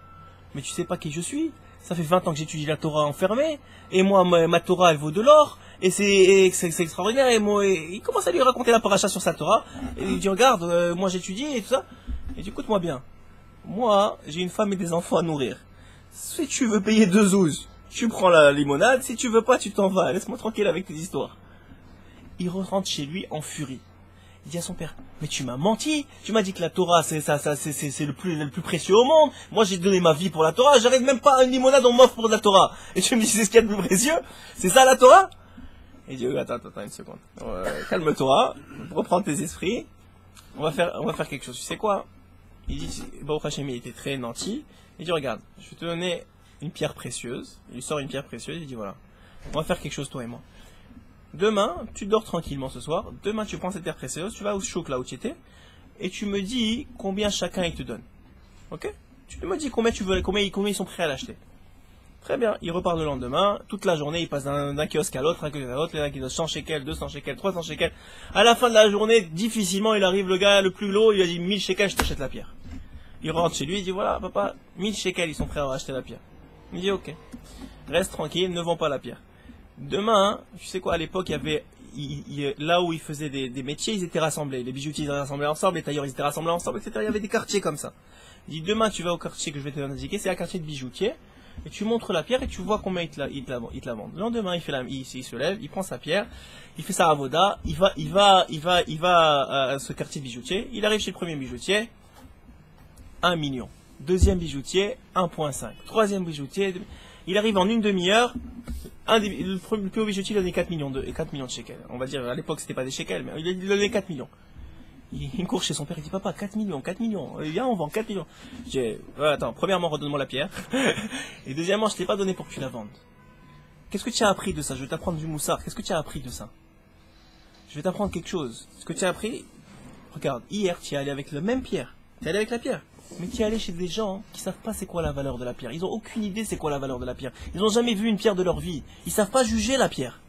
Mais tu sais pas qui je suis? Ça fait 20 ans que j'étudie la Torah enfermée, et moi, ma Torah, elle vaut de l'or, et c'est extraordinaire, et moi, il commence à lui raconter la paracha sur sa Torah, et il dit, regarde, moi j'étudie, et tout ça. Il dit, écoute-moi bien. Moi, j'ai une femme et des enfants à nourrir. Si tu veux payer 2 zouz, tu prends la limonade, si tu veux pas, tu t'en vas, laisse-moi tranquille avec tes histoires. Il rentre chez lui en furie. Il dit à son père, mais tu m'as menti, tu m'as dit que la Torah c'est le plus précieux au monde, moi j'ai donné ma vie pour la Torah, j'arrive même pas à une limonade, on m'offre pour de la Torah, et tu me dis c'est ce qu'il y a de plus précieux, c'est ça la Torah? Il dit, attends une seconde, calme-toi, reprends tes esprits, on va faire quelque chose, tu sais quoi? Il dit, Baruch Hashem il était très nanti, il dit regarde, je vais te donner une pierre précieuse, il lui sort une pierre précieuse, il dit voilà, on va faire quelque chose toi et moi. Demain, tu dors tranquillement ce soir. Demain, tu prends cette terre précieuse, tu vas au chouk là où tu étais, et tu me dis combien chacun il te donne. Ok? Tu me dis combien tu veux, combien ils sont prêts à l'acheter. Très bien, il repart le lendemain, toute la journée, il passe d'un kiosque à l'autre, il y en a qui donnent 100 shekels, 200 shekels, 300 shekels. À la fin de la journée, difficilement, il arrive le gars le plus lot, il a dit 1000 shekels, je t'achète la pierre. Il rentre chez lui, il dit voilà, papa, 1000 shekels, ils sont prêts à acheter la pierre. Il dit ok, reste tranquille, ne vends pas la pierre. Demain, tu sais quoi, à l'époque, il y avait, là où ils faisaient des métiers, ils étaient rassemblés. Les bijoutiers, ils étaient rassemblés ensemble, les tailleurs, ils étaient rassemblés ensemble, etc. Il y avait des quartiers comme ça. Il dit demain, tu vas au quartier que je vais te indiquer, c'est un quartier de bijoutier. Et tu montres la pierre et tu vois combien ils te la vendent. Le lendemain, il se lève, il prend sa pierre, il fait sa avoda, il va à ce quartier de bijoutier, il arrive chez le premier bijoutier, 1 million. Deuxième bijoutier, 1,5. Troisième bijoutier, il arrive en une demi-heure, le plus haut bijoutier, il a donné 4 millions de shekels. On va dire, à l'époque, c'était pas des shekels, mais il a donné 4 millions. Il court chez son père, il dit papa, 4 millions, viens, on vend 4 millions. Je dis, attends, premièrement, redonne-moi la pierre. Et deuxièmement, je t'ai pas donné pour que tu la vendes. Qu'est-ce que tu as appris de ça? Je vais t'apprendre du moussard. Qu'est-ce que tu as appris de ça? Je vais t'apprendre quelque chose. Ce que tu as appris, regarde, hier, tu es allé avec la même pierre. Tu es allé avec la pierre. Mais tu es allé chez des gens qui savent pas c'est quoi la valeur de la pierre. Ils ont aucune idée c'est quoi la valeur de la pierre. Ils ont jamais vu une pierre de leur vie. Ils savent pas juger la pierre.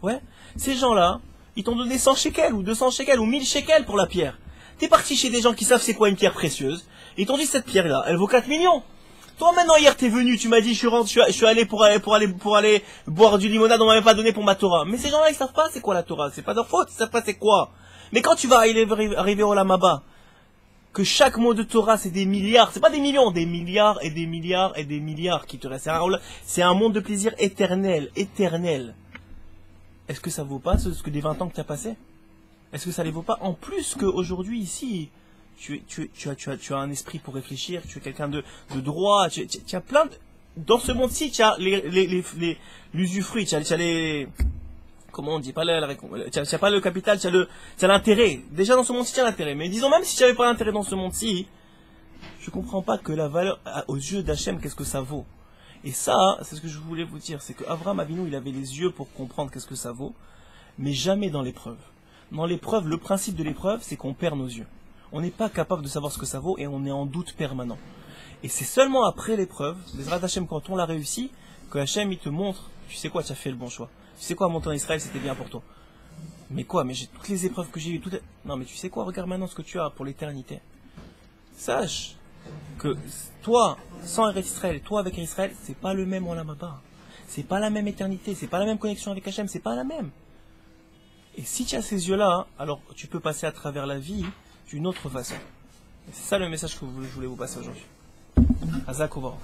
Ouais. Ces gens-là, ils t'ont donné 100 shekels ou 200 shekels ou 1000 shekels pour la pierre. T'es parti chez des gens qui savent c'est quoi une pierre précieuse. Et ils t'ont dit cette pierre-là, elle vaut 4 millions. Toi maintenant hier t'es venu, tu m'as dit je suis allé pour aller boire du limonade, on m'avait pas donné pour ma Torah. Mais ces gens-là ils savent pas c'est quoi la Torah, c'est pas leur faute, ils savent pas c'est quoi. Mais quand tu vas arriver au Lamaba, que chaque mot de Torah c'est des milliards, c'est pas des millions, des milliards et des milliards et des milliards qui te restent. C'est un monde de plaisir éternel, éternel. Est-ce que ça vaut pas ce que des 20 ans que tu as passé? Est-ce que ça les vaut pas? En plus qu'aujourd'hui ici, tu as un esprit pour réfléchir, tu es quelqu'un de droit, tu as plein de... Dans ce monde-ci, tu as l'usufruit, tu as les... Comment on dit? Tu n'as pas le capital, tu as l'intérêt. Déjà dans ce monde-ci, tu as l'intérêt. Mais disons même si tu n'avais pas l'intérêt dans ce monde-ci, je comprends pas que la valeur, aux yeux d'Hachem, qu'est-ce que ça vaut? Et ça, c'est ce que je voulais vous dire, c'est que Avraham Avinu, il avait les yeux pour comprendre qu'est-ce que ça vaut, mais jamais dans l'épreuve. Dans l'épreuve, le principe de l'épreuve, c'est qu'on perd nos yeux. On n'est pas capable de savoir ce que ça vaut et on est en doute permanent. Et c'est seulement après l'épreuve, Bezrat Hashem, quand on l'a réussi, que Hashem, il te montre, tu sais quoi, tu as fait le bon choix. Tu sais quoi, monter en Israël, c'était bien pour toi. Mais quoi, mais j'ai toutes les épreuves que j'ai eues, Non, mais tu sais quoi, regarde maintenant ce que tu as pour l'éternité. Sache que toi, sans Israël, toi avec Israël, c'est pas le même Olam Haba. C'est pas la même éternité, c'est pas la même connexion avec Hashem, c'est pas la même. Et si tu as ces yeux-là, alors tu peux passer à travers la vie d'une autre façon. C'est ça le message que je voulais vous passer aujourd'hui. Hazak Ovar.